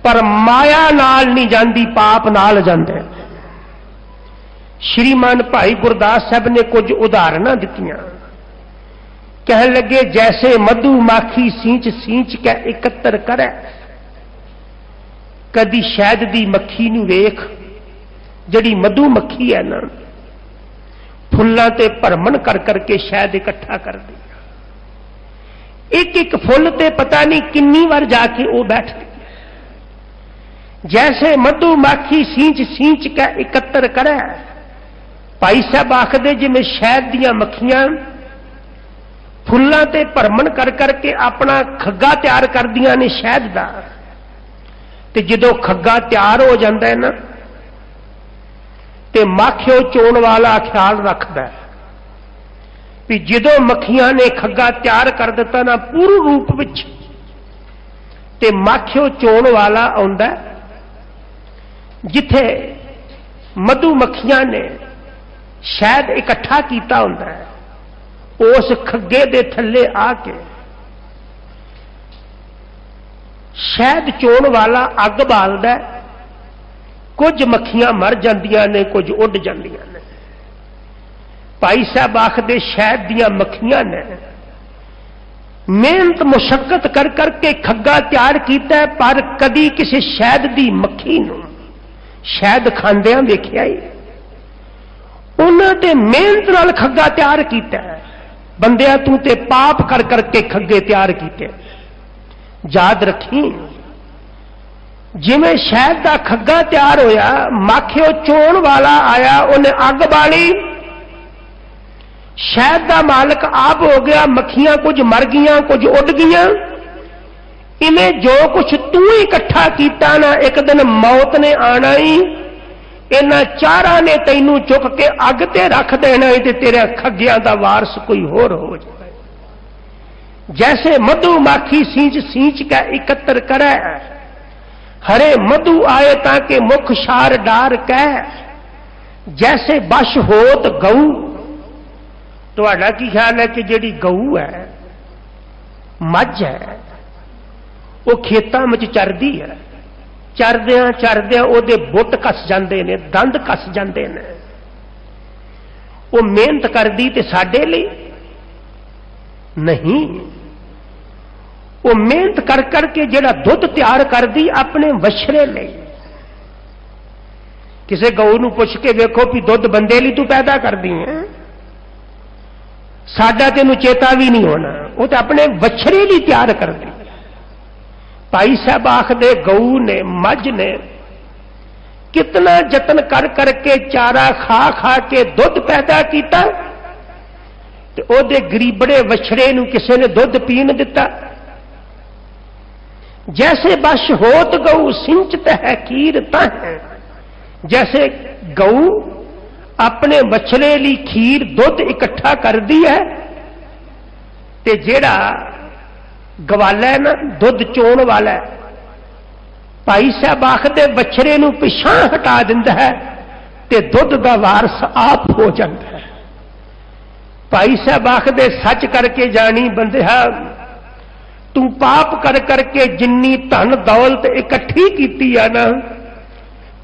पर माया नाल नहीं जाती, पाप नाल जांदे। श्रीमान भाई गुरदास साहब ने कुछ उदाहरण दित्तियां। कह लगे, जैसे मधुमाखी सींच सींच के इकत्र करे, कदी शहद दी मक्खी नूं वेख, जड़ी मधुमक्खी है ना, फुल्लां ते भरमण कर करके शहद इकट्ठा कर दी। एक एक फुल ते पता नहीं किन्नी बार जाके वो बैठती। जैसे मधुमाखी सींच सींच के इकत्र करे, भाई साहब आखदे जिवें शहद दियां मक्खियां फुल्लां ते भरमण कर करके अपना खग्गा तैयार करदियां ने शहद दा, ते जदों खग्गा तैयार हो जाता है ना, ते माखियो चोण वाला ख्याल रखता है भी जदों मक्खियां ने खग्गा तैयार कर दिता ना पूर्ण रूप विच, ते माखियो चोण वाला आउंदा जिथे मधुमक्खियां ने शहद इकट्ठा किया हुंदा है, उस खग्गे दे थल्ले आके शहद चोण वाला अग बालदा, कुछ मक्खियां मर जांदियां ने, कुछ उड़ जांदियां ने। भाई साहब आखदे शहद दियां मक्खियां ने मेहनत मुशक्कत कर करके खग्गा तैयार किया, पर कदी किसी शहद दी मक्खी नूं शहद खांदियां वेखिया ही? उन्हां ते मेहनत नाल खग्गा तैयार किया। बंदिया तू ते पाप कर करके खग्गे तैयार किए। याद रखी, जिवें शहद का खग्गा तैयार होया, माखियो चोण वाला आया, उन्हें अग बाली, शहद का मालक आप हो गया, मक्खियां कुछ मर गईयां, कुछ उड़ गईयां। इन्हें जो कुछ तू इकट्ठा किया ना, एक दिन मौत ने आना ही, इन्हां चारां ने तैनू चुक के अग ते रख देना है, ते तेरे खग्गियां दा वारस कोई होर हो जाए। जैसे मधुमाखी सींच सींच के एकत्र करे, हरे मधु आए ताके मुख शार डार कह, जैसे बश होत गऊ। तुहाडा की ख्याल है कि जिहड़ी गऊ है, मझ है, वो खेतां विच चरदी है, चरदियां चरदियां ओहदे बुੱਟ कस जांदे ने, दंद कस जांदे ने। वो मेहनत करदी ते साडे लई नहीं, वो मेहनत कर करके जिहड़ा दुध तैयार करदी अपने वछड़े लई। किसी गऊ नूं पुछ के वेखो भी दुध बंदे लई तू पैदा करदी है, साडा तेनू चेता भी नहीं होना, वो तो अपने वछड़े लई तैयार करदी। भाई साहब आखदे गऊ ने, मझ ने कितना जतन कर करके चारा खा खा के दुध पैदा किया, ते ओदे गरीबड़े वछड़े नूं किसी ने दुध पीन दिता। जैसे बश होत गऊ सिंचत है खीर ताह, जैसे गऊ अपने वछड़े ली खीर दुध इकट्ठा कर दी है, ते जेड़ा गवाला है ना, दुध चोण वाला है, भाई साहब आखदे वछड़े नूं पिछां हटा दिंदा है ते दुध दा वारस आप हो जाता है। भाई साहब आखदे सच करके जानी बंदिया, तू पाप कर करके जिन्नी धन दौलत इकट्ठी कीती है ना,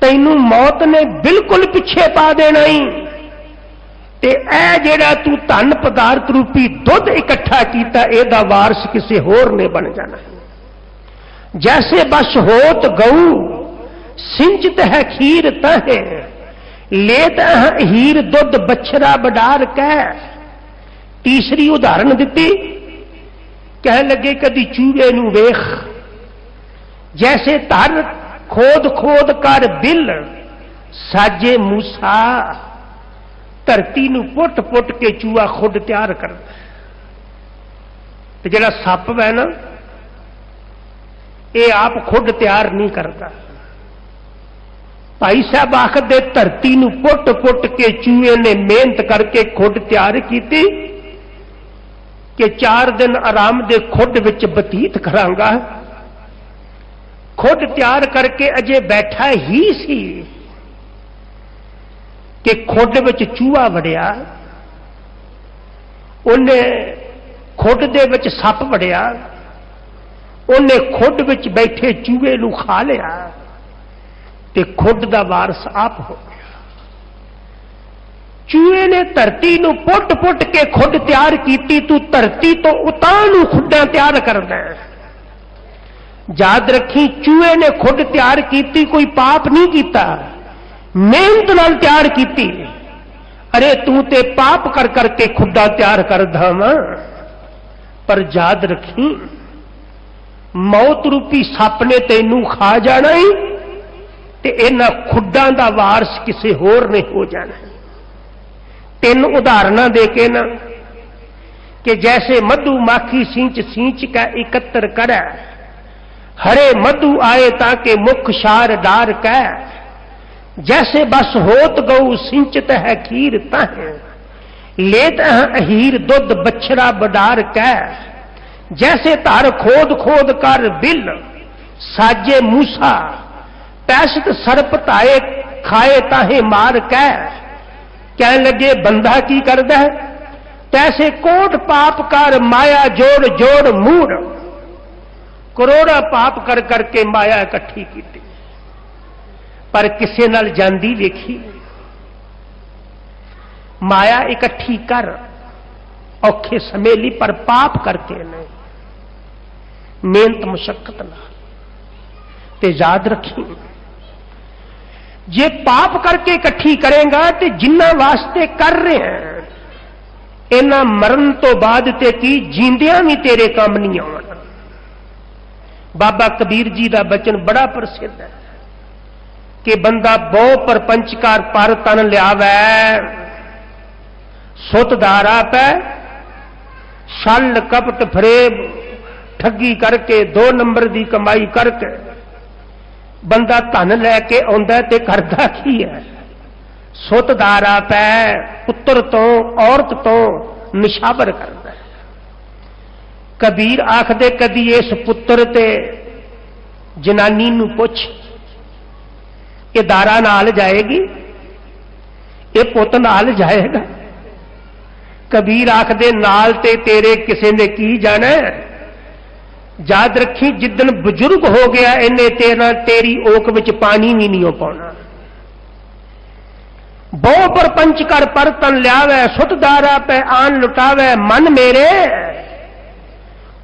तैनू मौत ने बिल्कुल पिछे पा देना ही, ते ऐ जेड़ा तू धन पदार्थ रूपी दुध इकट्ठा कीता, एदा वारस किसी होर ने बन जाना है। जैसे बश होत गऊ सिंचत है खीर तहे, लेत हीर दुध बछड़ा बडार कह। तीसरी उदाहरण दी, कह लगे कदी चूहे नूं वेख, जैसे धर खोद खोद कर बिल साजे मूसा, धरती नूं पुट पुट के चूहा खुद तैयार करता। ते जिहड़ा सप है ना, ये आप खुद तैयार नहीं करता। भाई साहब आखदे धरती नूं पुट पुट के चूहे ने मेहनत करके खुद तैयार की कि 4 दिन आराम दे खुद विच बतीत करांगा। खुद तैयार करके अजे बैठा ही सी कि खुड विच चूहा वड़िया, उन्हें खुड दे विच सप वड़िया, उन्हें खुड विच बैठे चूहे नूं खा लिया, ते खुड दा वारस आप हो गया। चूहे ने धरती नूं पुट पुट के खुड तैयार की, तू धरती तो उतां नूं खुड्डां तैयार करदा है। याद रखी, चूहे ने खुड तैयार की, कोई पाप नहीं किया, मेहनत नाल तैयार की। अरे तू ते पाप कर करके खुड्डा तैयार करदा वा, पर याद रखी मौत रूपी सप ने तेनू खा जाना ही, ते इन्हां खुड्डां दा वारस किसी होर ने हो जाना है। 3 उदाहरण दे के ना, कि जैसे मधु माखी सींच सींच का एकत्र करे, हरे मधु आए ताके मुख शार डार कह। जैसे बस होत गऊ सिंचत है खीर तह, लेत हीर दुध बछड़ा बडार कह। जैसे तार खोद खोद कर बिल साजे मूसा, पैसत सर्प ताए खाए ताहे मार कह। कह लगे बंदा की करदा है, तैसे कोट पाप कर माया जोड़ जोड़ मूड। करोड़ा पाप कर करके माया इकट्ठी की, पर किसे नाल जांदी वेखी। माया इकट्ठी कर औखे समय ली, पर पाप करके नहीं, मेहनत मुशक्कत ना। ते याद रखी, जे पाप करके इकट्ठी करेगा तो जिन्ना वास्ते कर रहे हैं, इन्ना मरण तो बाद ते की जींदियां भी तेरे काम नहीं आना। बाबा कबीर जी का बचन बड़ा प्रसिद्ध है कि बंदा बहु परपंचकार पर तन लियावै, सुत दारा पै, छल कपट फरेब ठगी करके 2 नंबर की कमाई करके बंदा धन लैके आंदा ते करदा की है? सुत दारा पै, पुत्र तो औरत तो निशावर करदा है। कबीर आखदे कदी इस पुत्र ते जनानी नूं पुछ, ये दारा नाल जाएगी, ये पुत नाल जाएगा? कबीर आखदे नाल ते तेरे किसे ने की जाना है। याद रखी जिदन बुजुर्ग हो गया इन्हें तेरी ओक विच पानी भी नहीं हो पाना। बहु परपंच कर पर तन लियावै, सुत दारा पे आन लुटावै मन मेरे।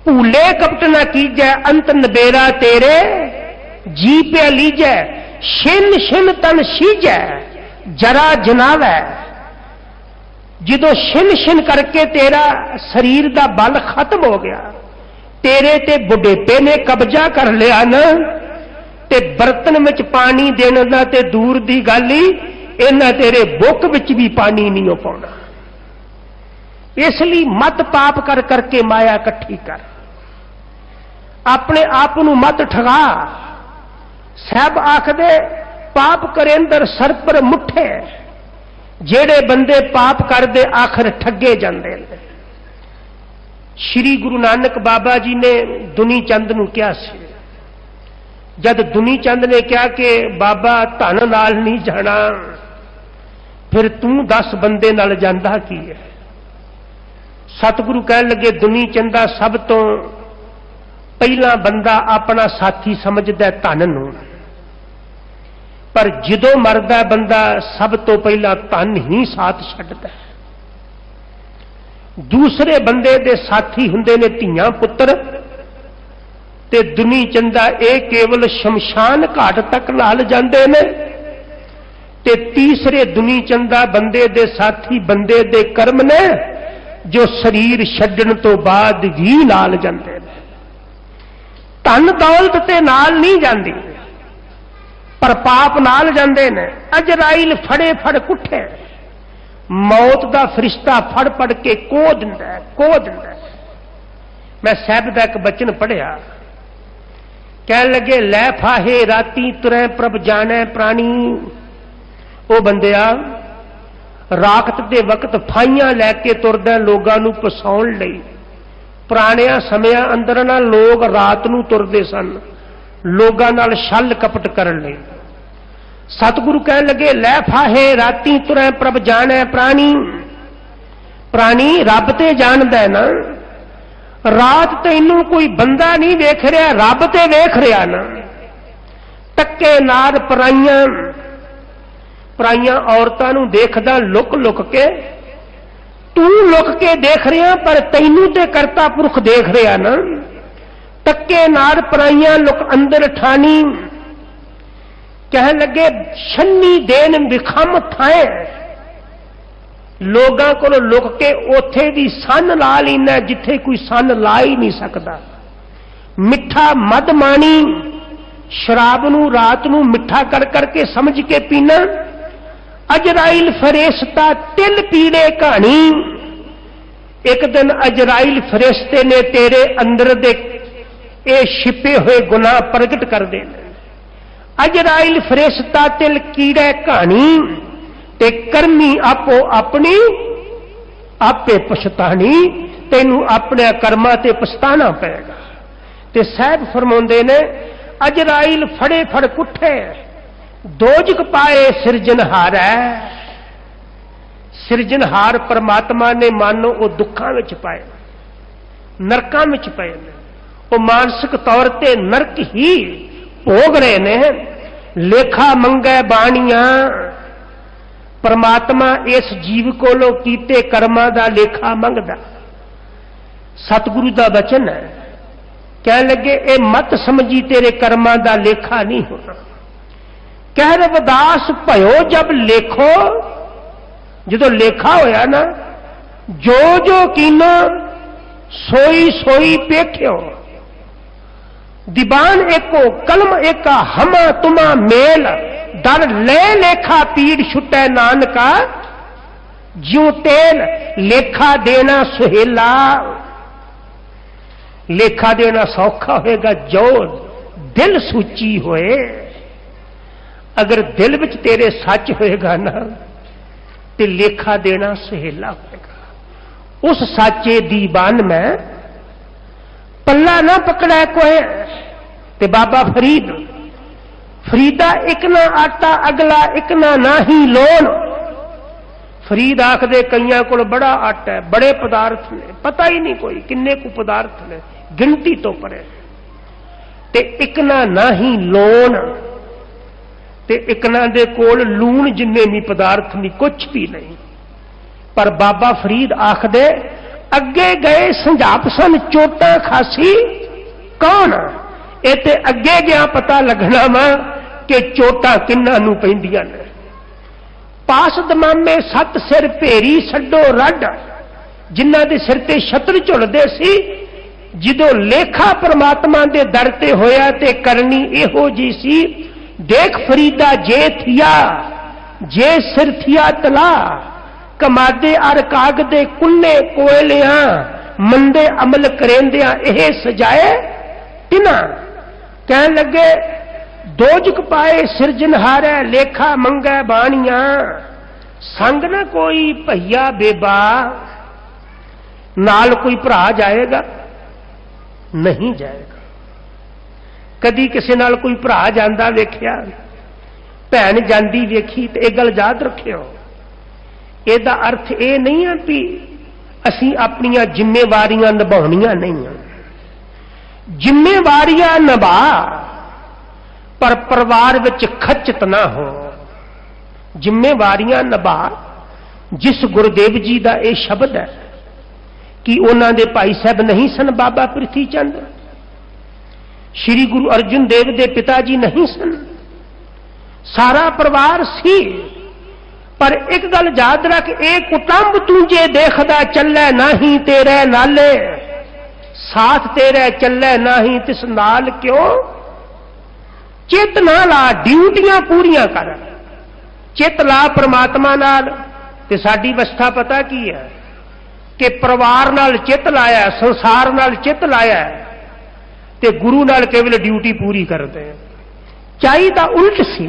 भूले कपट न कीजै अंत नबेरा तेरे, जी पे लीजै छिन छिन तन सीजै जरा जनावै। जो छिन छिन करके तेरा शरीर का बल खत्म हो गया, तेरे ते बुढ़ेपे ने कब्जा कर लिया न, ते बर्तन में पानी देने का ते दूर की गल ही, इन्हां तेरे बुक विच भी पानी नहीं हो पाना। इसलिए मत पाप कर करके माया इकट्ठी कर, अपने आप को मत ठगा। साहब आखदे पाप करे अंदर सर पर मुठे, जेड़े बंदे पाप करते आखिर ठगे जाते हैं। श्री गुरु नानक बाबा जी ने दुनी चंद नूं कहा सी, जद दुनी चंद ने कहा कि बाबा धन नाल नहीं जाना, फिर तू 10 बंदे नाल जांदा की है? सतगुरु कह लगे दुनी चंदा सब तो पहला बंदा अपना साथी समझदा धन नूं, पर जदों मरदा बंदा सब तो पहला धन ही साथ छड्डदा। दूसरे बंदे दे साथी हुंदे ने धीआं पुत्र, ते दुनी चंदा ये केवल शमशान घाट तक नाल जांदे ने, ते तीसरे दुनी चंदा बंदे दे साथी बंदे दे कर्म ने, जो शरीर छड्डण तो बाद भी नाल जांदे ने। धन दौलत ते नाल नहीं जांदी, पर पाप नाल जांदे ने। अजराइल फड़े फड़ कुठे, मौत का फरिश्ता फड़ फड़ के कोह दिंदा है। मैं साहब का एक बचन पढ़िया, कह लगे लै फाहे राती तुरै प्रभ जाने प्राणी। ओ बंदिया रात के वक्त फाइयां लैके तुरदा लोगों नूं फसाउण लई। पुराणिया समयां अंदर ना लोग रात नूं तुरदे सन, लोगों नाल छल कपट करन लई। सतगुरु कह लगे लै फाहे राती तुरै प्रभ जाने प्राणी। प्राणी रब ते जानदा है ना, रात तैनू कोई बंदा नहीं वेख रहा, रब ते वेख रहा ना। टक्के नार पराइयां औरतां नूं देखदा लुक लुक के, तू लुक के देख रहा पर तैनू ते करता पुरख देख रहा ना। टक्के नार पराइयां लुक अंदर ठानी, कह लगे छन्नी देन विखम थाए। लोगों को लुक के उथे भी सन ला लीना जिथे कोई सन ला ही नहीं सकता। मिठा मद मानी, शराब नूं रात नूं मिठा कर करके समझ के पीना। अजराइल फरेश्ता तिल पीड़े कहानी। एक दिन अजराइल फरिश्ते ने तेरे अंदर दे ये छिपे हुए गुनाह प्रगट कर देने। अजराइल फरिश्ता तिल कीड़े कहानी, ते करमी आपो अपनी आपे पछतानी। तेनू अपने कर्मां ते पछताना पेगा। ते साहब फरमाउंदे ने अजराइल फड़े फड़ कुठे, दोजक पाए सिरजनहार है। सिरजनहार परमात्मा ने मानो वो दुखों में पाए, नरकों में पाए, वो मानसिक तौर पर नरक ही भोग रहे ने। लेखा मंगे बाणियां, परमात्मा इस जीव कोलों कीते कर्मां दा लेखा मंगदा। सतगुरु दा वचन है, कह लगे ए मत समझी तेरे कर्मां दा लेखा नहीं होना। कह रविदास भयो जब लेखो, जो लेखा होया ना, जो जो कीनो सोई सोई पेख्यो। दीवान एको कलम एका हमा तुमा मेल, दर ले लेखा पीड़ छुटे नानका। ज्यों तेल लेखा देना सुहेला। लेखा देना सौखा होएगा जो दिल सूची होए। अगर दिल विच तेरे सच होएगा ना, तो लेखा देना सुहेला होएगा। उस साचे दीवान में पल्ला ना पकड़ा कोई, ते बाबा फरीद, फरीदा एक ना आटा अगला एक ना नाही लोन। फरीद आखदे कईयां कोल बड़ा आटा है, बड़े पदार्थ ने, पता ही नहीं कोई किन्ने को पदार्थ ने, गिनती तो परे, ते एक ना नाही लोन, ते एक ना दे कोल लूण जिन्ने भी पदार्थ नहीं, कुछ भी नहीं। पर बाबा फरीद आखदे अगे गए संजाप सन चोटा खासी कौन। ये ते अगे गया पता लगना वा कि चोटा किन्ना नूं पैंदियां ने। पास दमामे सत सिर भेरी छड्डो रड, जिन्हां दे सिर ते छत्र झुलदे सी, जिदों लेखा परमात्मा दे दर ते होया ते करनी इहो जी सी। देख फरीदा जे थिया जे सिर थिया तला, कमादे अर काग दे कुन्ने कोयलियां, मंदे अमल करेंदियां एह सजाए तिना। कहन लगे दोजक पाए सिरजनहारै, लेखा मंगै बाणियां, संग न कोई भैया बेबा, नाल कोई भरा जाएगा नहीं जाएगा। कदी किसी नाल कोई भरा जांदा वेखिया, भैन जांदी वेखी, ते इह गल याद रखियो, ਇਹਦਾ अर्थ यह नहीं है भी असी अपनियां जिम्मेवारियां निभाउणियां नहीं हैं। जिम्मेवारियां निभा, पर परिवार विच खचत ना हो। जिम्मेवारियां निभा, जिस गुरुदेव जी का यह शब्द है कि उन्हां दे भाई साहब नहीं सन बाबा प्रिथी चंद, श्री गुरु अर्जुन देव दे पिता जी नहीं सन, सारा परिवार सी। पर एक गल याद रख, एक कुटुंब तुझे देखदा चलै नहीं तेरे नाले, साथ तेरे चलै नहीं तिस नाल क्यों। चित ना ला, ड्यूटियां पूरियां कर, चित ला परमात्मा नाल। ते साडी अवस्था पता की है कि परिवार नाल चित लाया, संसार नाल चित लाया, ते गुरु नाल केवल ड्यूटी पूरी करते। चाहिदा उल्ट सी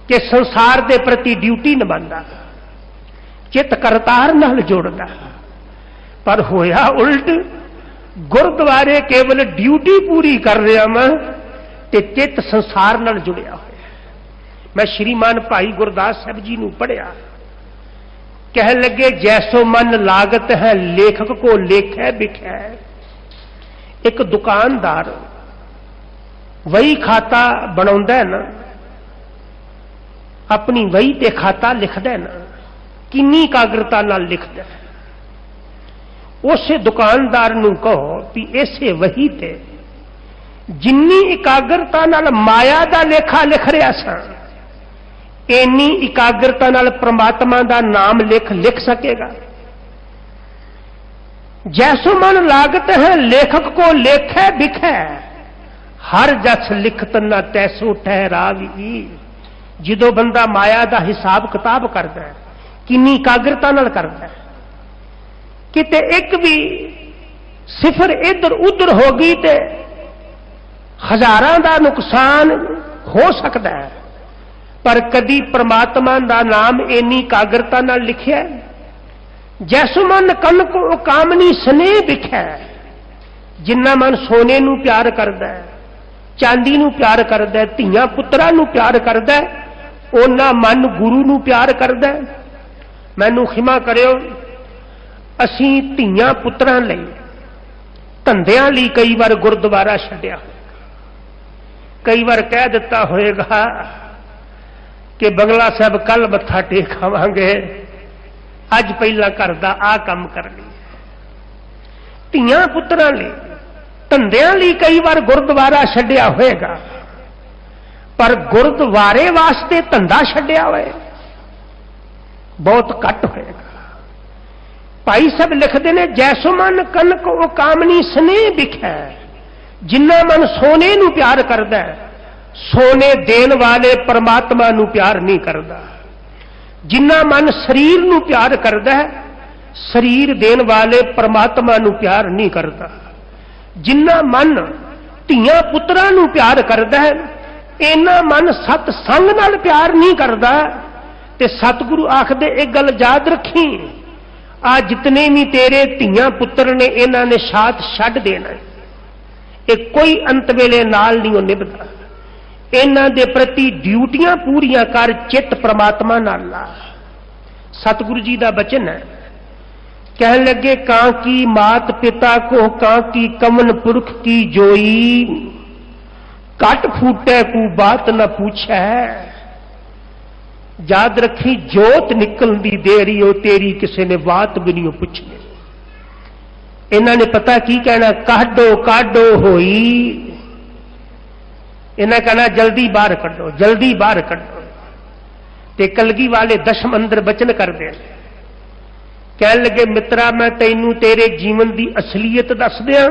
कि संसार के प्रति ड्यूटी निभांदा, चित करतार नाल जोड़दा, पर होया उल्ट। गुरुद्वारे केवल ड्यूटी पूरी कर रहा मैं, ते चित संसार नाल जुड़िया होया। मैं श्रीमान भाई गुरदास साहब जी नूं पढ़िया, कह लगे जैसो मन लागत है लेखक को लेखै बिखै। एक दुकानदार वही खाता बनाउंदा है ना, अपनी वही ते खाता लिखदा है ना, किन्नी एकाग्रता नाल लिखदा है। उस दुकानदार नूं कहो कि इसे वही ते जिन्नी एकाग्रता नाल माया दा लेखा लिख रहा सा, इन्नी एकाग्रता नाल परमात्मा दा नाम लिख सकेगा। जैसो मन लागत है लेखक को लेखै बिखै, हर जस लिखत न तैसो ठहरावी। जो बंदा माया का हिसाब किताब करता है, किन्नी एकाग्रता नाल करता है, किते एक भी सिफर इधर उधर हो गई तो हजारां का नुकसान हो सकता है। पर कदी परमात्मा का नाम इन्नी एकाग्रता नाल लिखिया। जैसो मन कन को कामनी स्नेह बिखै, जिन्ना मन सोने नूं प्यार करदा है, चांदी नूं प्यार करदा है, धीआं पुत्तरां नूं प्यार करदा है, ओना मन गुरु नूं प्यार करदा है। मैनूं खिमा करियो, असीं धीआं पुत्तरां लई धंधिआं लई कई बार गुरुद्वारा छड्डिया, कई बार कह दिता होएगा कि बंगला साहब कल मत्था टेक आवांगे, अज पहला घर दा आ काम कर लईए। धीआं पुत्तरां लई धंधिआं लई कई बार गुरुद्वारा छड्डिया होएगा, पर गुरुद्वारे वास्ते धंधा छड्डिया होए बहुत घट होएगा। भाई साहब लिखते हैं, जैसो मन कनक ओ कामनी स्नेह बिखै, जिन्ना मन सोने नूं प्यार करदा है, सोने देन वाले परमात्मा नूं प्यार नहीं करदा। जिन्ना मन शरीर नूं प्यार करदा है, शरीर देन वाले परमात्मा नूं प्यार नहीं करदा। जिन्ना मन धीआं पुत्तरां नूं प्यार करदा है, इन्ना मन सतसंग नाल प्यार नहीं करदा। ते सतगुरु आखदे एक गल याद रखी, आ जितने भी तेरे धीआं पुत्तर ने इन्हां ने साथ छड्ड देना, ये कोई अंत वेले नाल नहीं निभदा। इन्हां दे प्रति ड्यूटियां पूरियां कर, चित परमात्मा नाल ला। सतगुरु जी का बचन है, कह लगे कां की मात पिता को, कां की कमन पुरख की जोई, कट फूटे को बात न पूछे। याद रखी जोत निकलती देरी हो तेरी, किसी ने बात भी नहीं पूछनी। इन्होंने पता की कहना, काढो काढो होई, इन्हें कहना जल्दी बाहर कढो, जल्दी बाहर कढो। ते कलगी वाले दशम अंदर बचन कर दे, कह लगे मित्रा मैं तैनू तेरे जीवन की असलीयत दस दिया।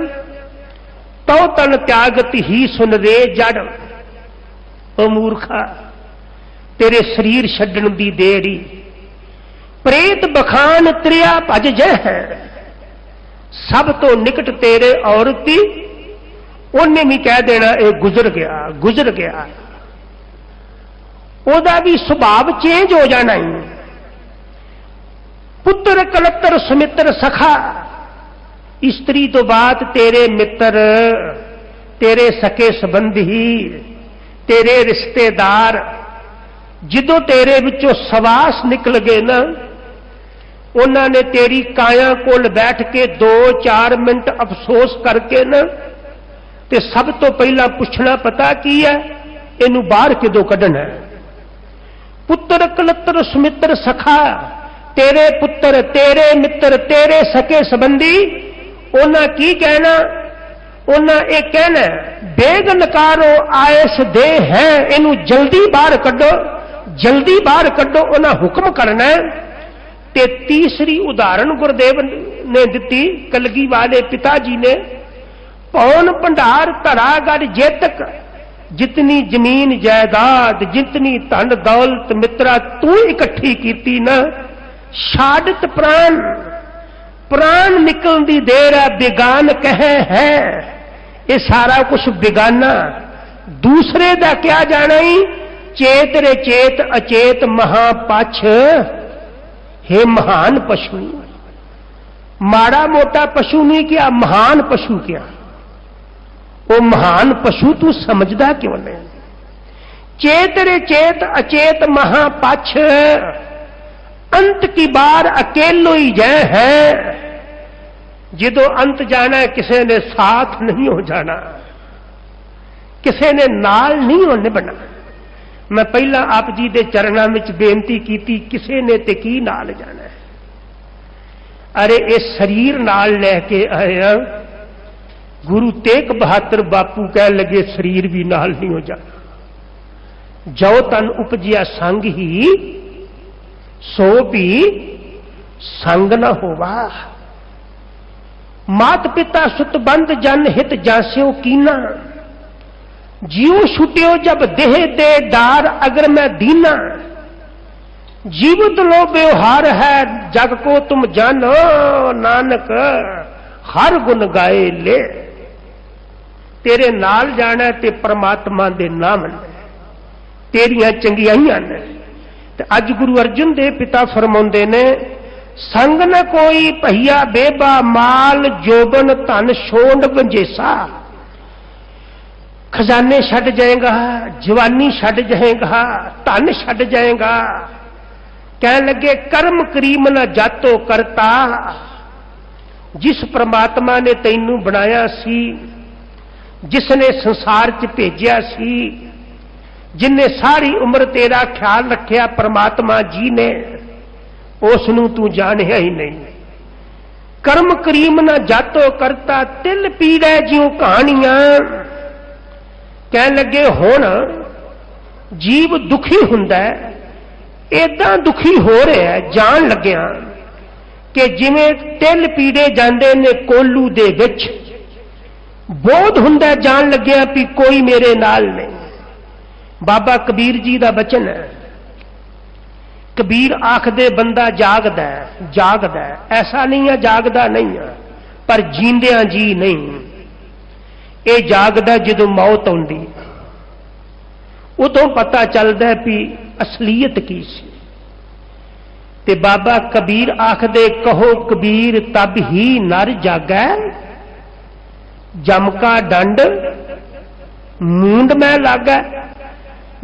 तो तन त्यागत ही सुन रे जड़, ओ मूर्खा तेरे शरीर छड्डण दी देरी, प्रेत बखान त्रिया भज जय है, सब तो निकट तेरे औरती। उन्हें भी कह देना ये गुजर गया, गुजर गया। ओदा भी सुभाव चेंज हो जाना ही। पुत्र कलत्र सुमित्र सखा, स्त्री तो बात तेरे मित्र, तेरे सके संबंधी, तेरे रिश्तेदार, जिदों तेरे विचों सवास निकल गए ना, उन्होंने तेरी काया कोल बैठ के 2-4 मिनट अफसोस करके ना, ते सब तो पहला पूछना पता की है, इनू बाहर किदों कढ़ना है। पुत्र कलत्र सुमित्र सखा, तेरे पुत्र, तेरे मित्र, तेरे सके संबंधी, उन्हें की कहना, उन्हें एक कहना बेग नकारो आयस दे है, इनू जल्दी बाहर कढ़ो, जल्दी बाहर कढ़ो, उन्हें हुक्म करना। ते तीसरी उदाहरण गुरुदेव ने दी, कलगी वाले पिताजी ने, पौन भंडार धरा गढ़ जेतक, जितनी जमीन जायदाद, जितनी धन दौलत मित्रा तू इकट्ठी की ना, शादत प्राण, प्राण निकलती देर है, बेगान कहे है। ये सारा कुछ बेगाना, दूसरे दा क्या जाना ही। चेत रे चेत अचेत महापक्ष, हे महान पशु, माड़ा मोटा पशु नहीं क्या, महान पशु क्या। वो महान पशु तू समझदा क्यों नहीं। चेत रे चेत अचेत महापक्ष, अंत की बार अकेलो ही जय है। जिदो अंत जाना है, किसी ने साथ नहीं हो जाना, किसी ने नाल नहीं होने बना। मैं पहला आप जी के चरणों में बेनती की, किसी ने ते की नाल जाना है। अरे इस शरीर नाल लेके आया, गुरु तेग बहादुर बापू कह लगे शरीर भी नाल नहीं हो जाना। जो तन उपजिया संग ही, सो भी संग न होवा। मात पिता सुत बंद जन हित जास्यो कीना, जियो छुट्यो जब देह दे डार अगर मैं दीना। जीवित लो व्यवहार है जग को तुम जानो, नानक हर गुण गाए ले। तेरे नाल जाना ते परमात्मा दे नाम ने, तेरियां चंगियाइयां ने। अज गुरु अर्जन देव पिता फरमाउंदे ने, संग न कोई पहिया बेबा, माल जोबन धन छोड़ वंजेसा। खजाने छड़ जाएगा, जवानी छड़ जाएगा, धन छड़ जाएगा। कह लगे कर्म करीम न जातो करता, जिस परमात्मा ने तैनू बनाया सी, जिसने संसार च भेजिया सी, जिन्हें सारी उम्र तेरा ख्याल रखिया परमात्मा जी ने, उसनू तू जानिया ही नहीं। कर्म करीम न जातो करता, तिल पीड़े ज्यों कहानियां। कह लगे हुण जीव दुखी हुंदा है, इदां दुखी हो रहा है जान लग्या कि जिवें तिल पीड़े जांदे ने कोलू दे विच, बोध हुंदा जान लग्या भी कोई मेरे नाल नहीं। बाबा कबीर जी का बचन है, कबीर आखदे बंदा जागदा है, जागदा है, ऐसा नहीं है जागदा नहीं है, पर जींदियां जी नहीं। ये जागदा जदों मौत आउंदी, उदों पता चलदा है भी असलीयत की सी। ते बाबा कबीर आखदे, कहो कबीर तब ही नर जागै, जम का डंड मूंद में लागा।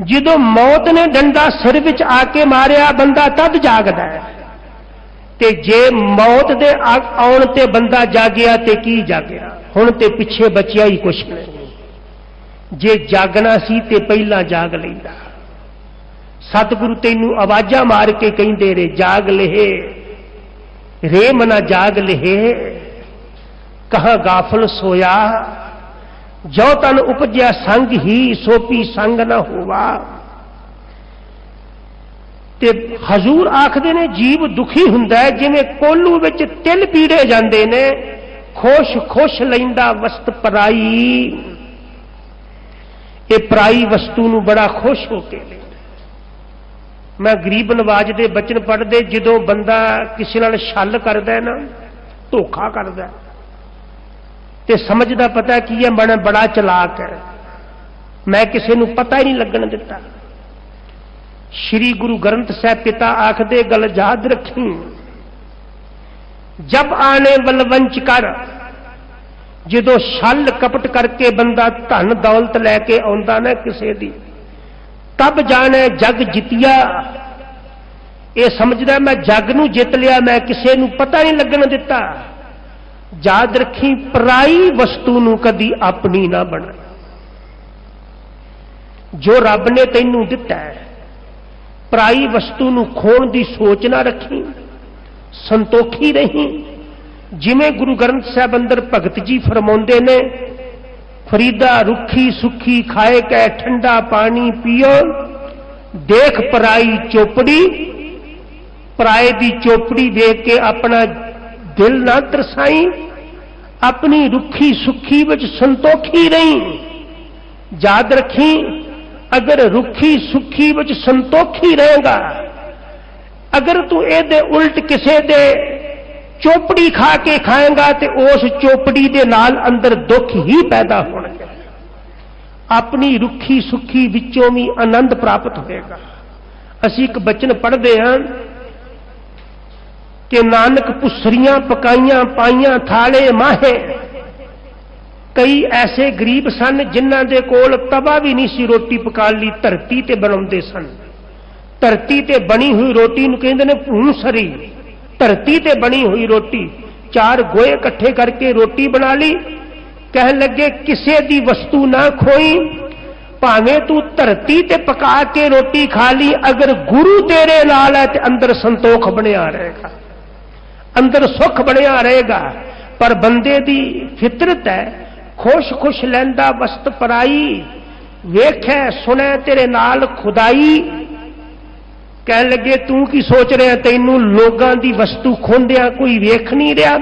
जो मौत ने डंडा सिर विच आके मारिया बंदा तद जागदा है, ते जे मौत दे आउण ते बंदा जागिया ते की जागिया। हुण ते पिछे बचिया ही कुछ नहीं। जे जागना सी ते पहला जाग लैंदा। सतगुरु तैनू आवाजा मार के कहिंदे रे जाग लेहे रे मना जाग लेहे, कहां गाफल सोया जो तन उपजया संग ही सोपी संग न होवा। ते हजूर आखदे ने जीव दुखी हुंदा है जिवें कोलू विच तिल पीड़े जांदे ने, खुश खुश लैंदा वस्त पराई। ये पराई वस्तु नूं बड़ा खुश होके ले। मैं गरीब नवाज दे बचन पढ़दे, जदों बंदा किसी नाल छल करदा है ना, धोखा करदा है, ते समझदा पता की है मैं बड़ा चलाक है, मैं किसी नूं पता ही नहीं लगन दिता। श्री गुरु ग्रंथ साहिब पिता आखदे गल याद रखी, जब आने बलवंच कर। जदों छल कपट करके बंदा धन दौलत लैके आउंदा ना किसी दी, तब जाने जग जितिया। ये समझदा मैं जग नूं जित लिया, मैं किसी नूं पता नहीं लगन दिता। याद रखी पराई वस्तु नूं कदी अपनी ना बना। जो रब ने तैनूं दिता है, पराई वस्तु नूं खोण दी सोच ना रखी, संतोखी रही। जिवें गुरु ग्रंथ साहिब अंदर भगत जी फरमाउंदे ने, फरीदा रुखी सुखी खाए कै ठंडा पानी पियो, देख पराई चोपड़ी। पराए दी चोपड़ी देख के अपना दिल ना तरसाई, अपनी रुखी सुखी विच संतोखी रही। याद रखी, अगर रुखी सुखी विच संतोखी रहेगा, अगर तू एदे उल्ट किसे दे चोपड़ी खा के खाएगा तो उस चोपड़ी दे नाल अंदर दुख ही पैदा होना। अपनी रुखी सुखी विचों भी आनंद प्राप्त होएगा। असी एक बचन पढ़ते हैं कि नानक पुसरियां पकाइयां पाइयां थाले माहे। कई ऐसे गरीब सन जिन्हां दे कोल तवा भी नहीं सी रोटी पकाण लई, धरती ते बनाउंदे सन। धरती ते बनी हुई रोटी नूं कहंदे ने भूसरी। धरती ते बनी हुई रोटी, चार गोए इकट्ठे करके रोटी बना ली। कह लगे किसे दी वस्तु ना खोई, भावें तू धरती ते पका के रोटी खा ली, अगर गुरु तेरे नाल है ते अंदर संतोख बनिया रहेगा, अंदर सुख बनिया रहेगा। पर बंदे दी फितरत है खुश खुश लैंदा वस्त पराई, वेखै सुनै तेरे नाल खुदाई। कह लगे तू की सोच रहा, तैनू लोगां दी वस्तु खोंदिया कोई वेख नहीं रहा।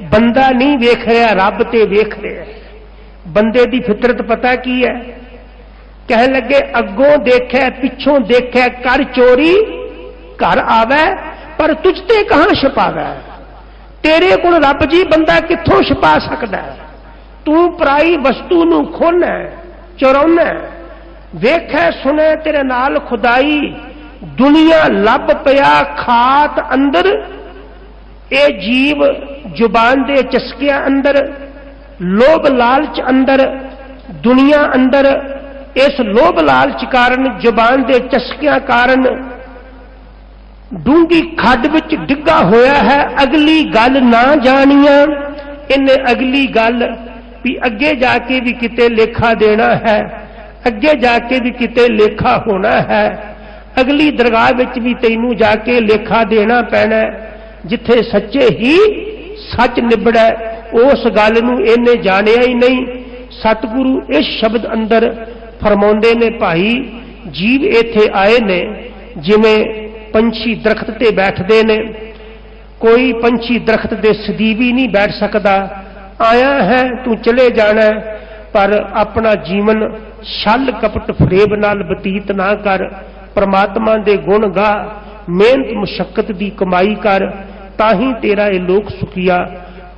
बंदा नहीं वेख रहा, रब ते वेख रहा। बंदे दी फितरत पता की है? कह लगे अगों देखे पिछों देखे कर चोरी, घर आवे पर तुझते कहां छुपावे। तेरे कोल रब जी बंदा कित्थों छुपा सकदा है? तू पराई वस्तु नूं खोना चुराउना, वेखै सुने तेरे नाल खुदाई। दुनिया लब पिया खात अंदर, ए जीव जुबान दे चस्किया अंदर, लोभ लालच अंदर, दुनिया अंदर। इस लोभ लालच कारण जुबान दे चस्किया कारण डूंगी खड्ड विच डिग्गा होया है। अगली गल ना जानिया, इन्हें अगली गल भी अगे जाके भी किते लेखा देना है, अगे जाके भी किते लेखा होना है। अगली दरगाह विच भी तैनू जाके लेखा देना पैना, जिथे सच्चे ही सच निबड़ा। उस गल नूं इन्हें जानिया ही नहीं। सतगुरु इस शब्द अंदर फरमाउंदे ने, भाई जीव इत्थे आए ने जिवें पंछी दरख्त ते बैठदे ने। कोई पंछी दरख्त दे सदीवी नहीं बैठ सकता। आया है तू चले जाना है, पर अपना जीवन छल कपट फरेब नाल बतीत ना कर। परमात्मा दे गुण गा, मेहनत मुशक्कत दी कमाई कर, ताही तेरा ये लोक सुखिया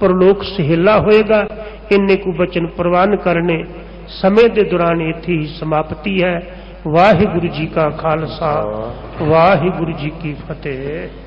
परलोक सहेला होएगा। इन्ने को बचन प्रवान करने समय दे दौरान इत्थे ही समाप्ति है। वाहिगुरु जी का खालसा, वाहिगुरु जी की फतेह।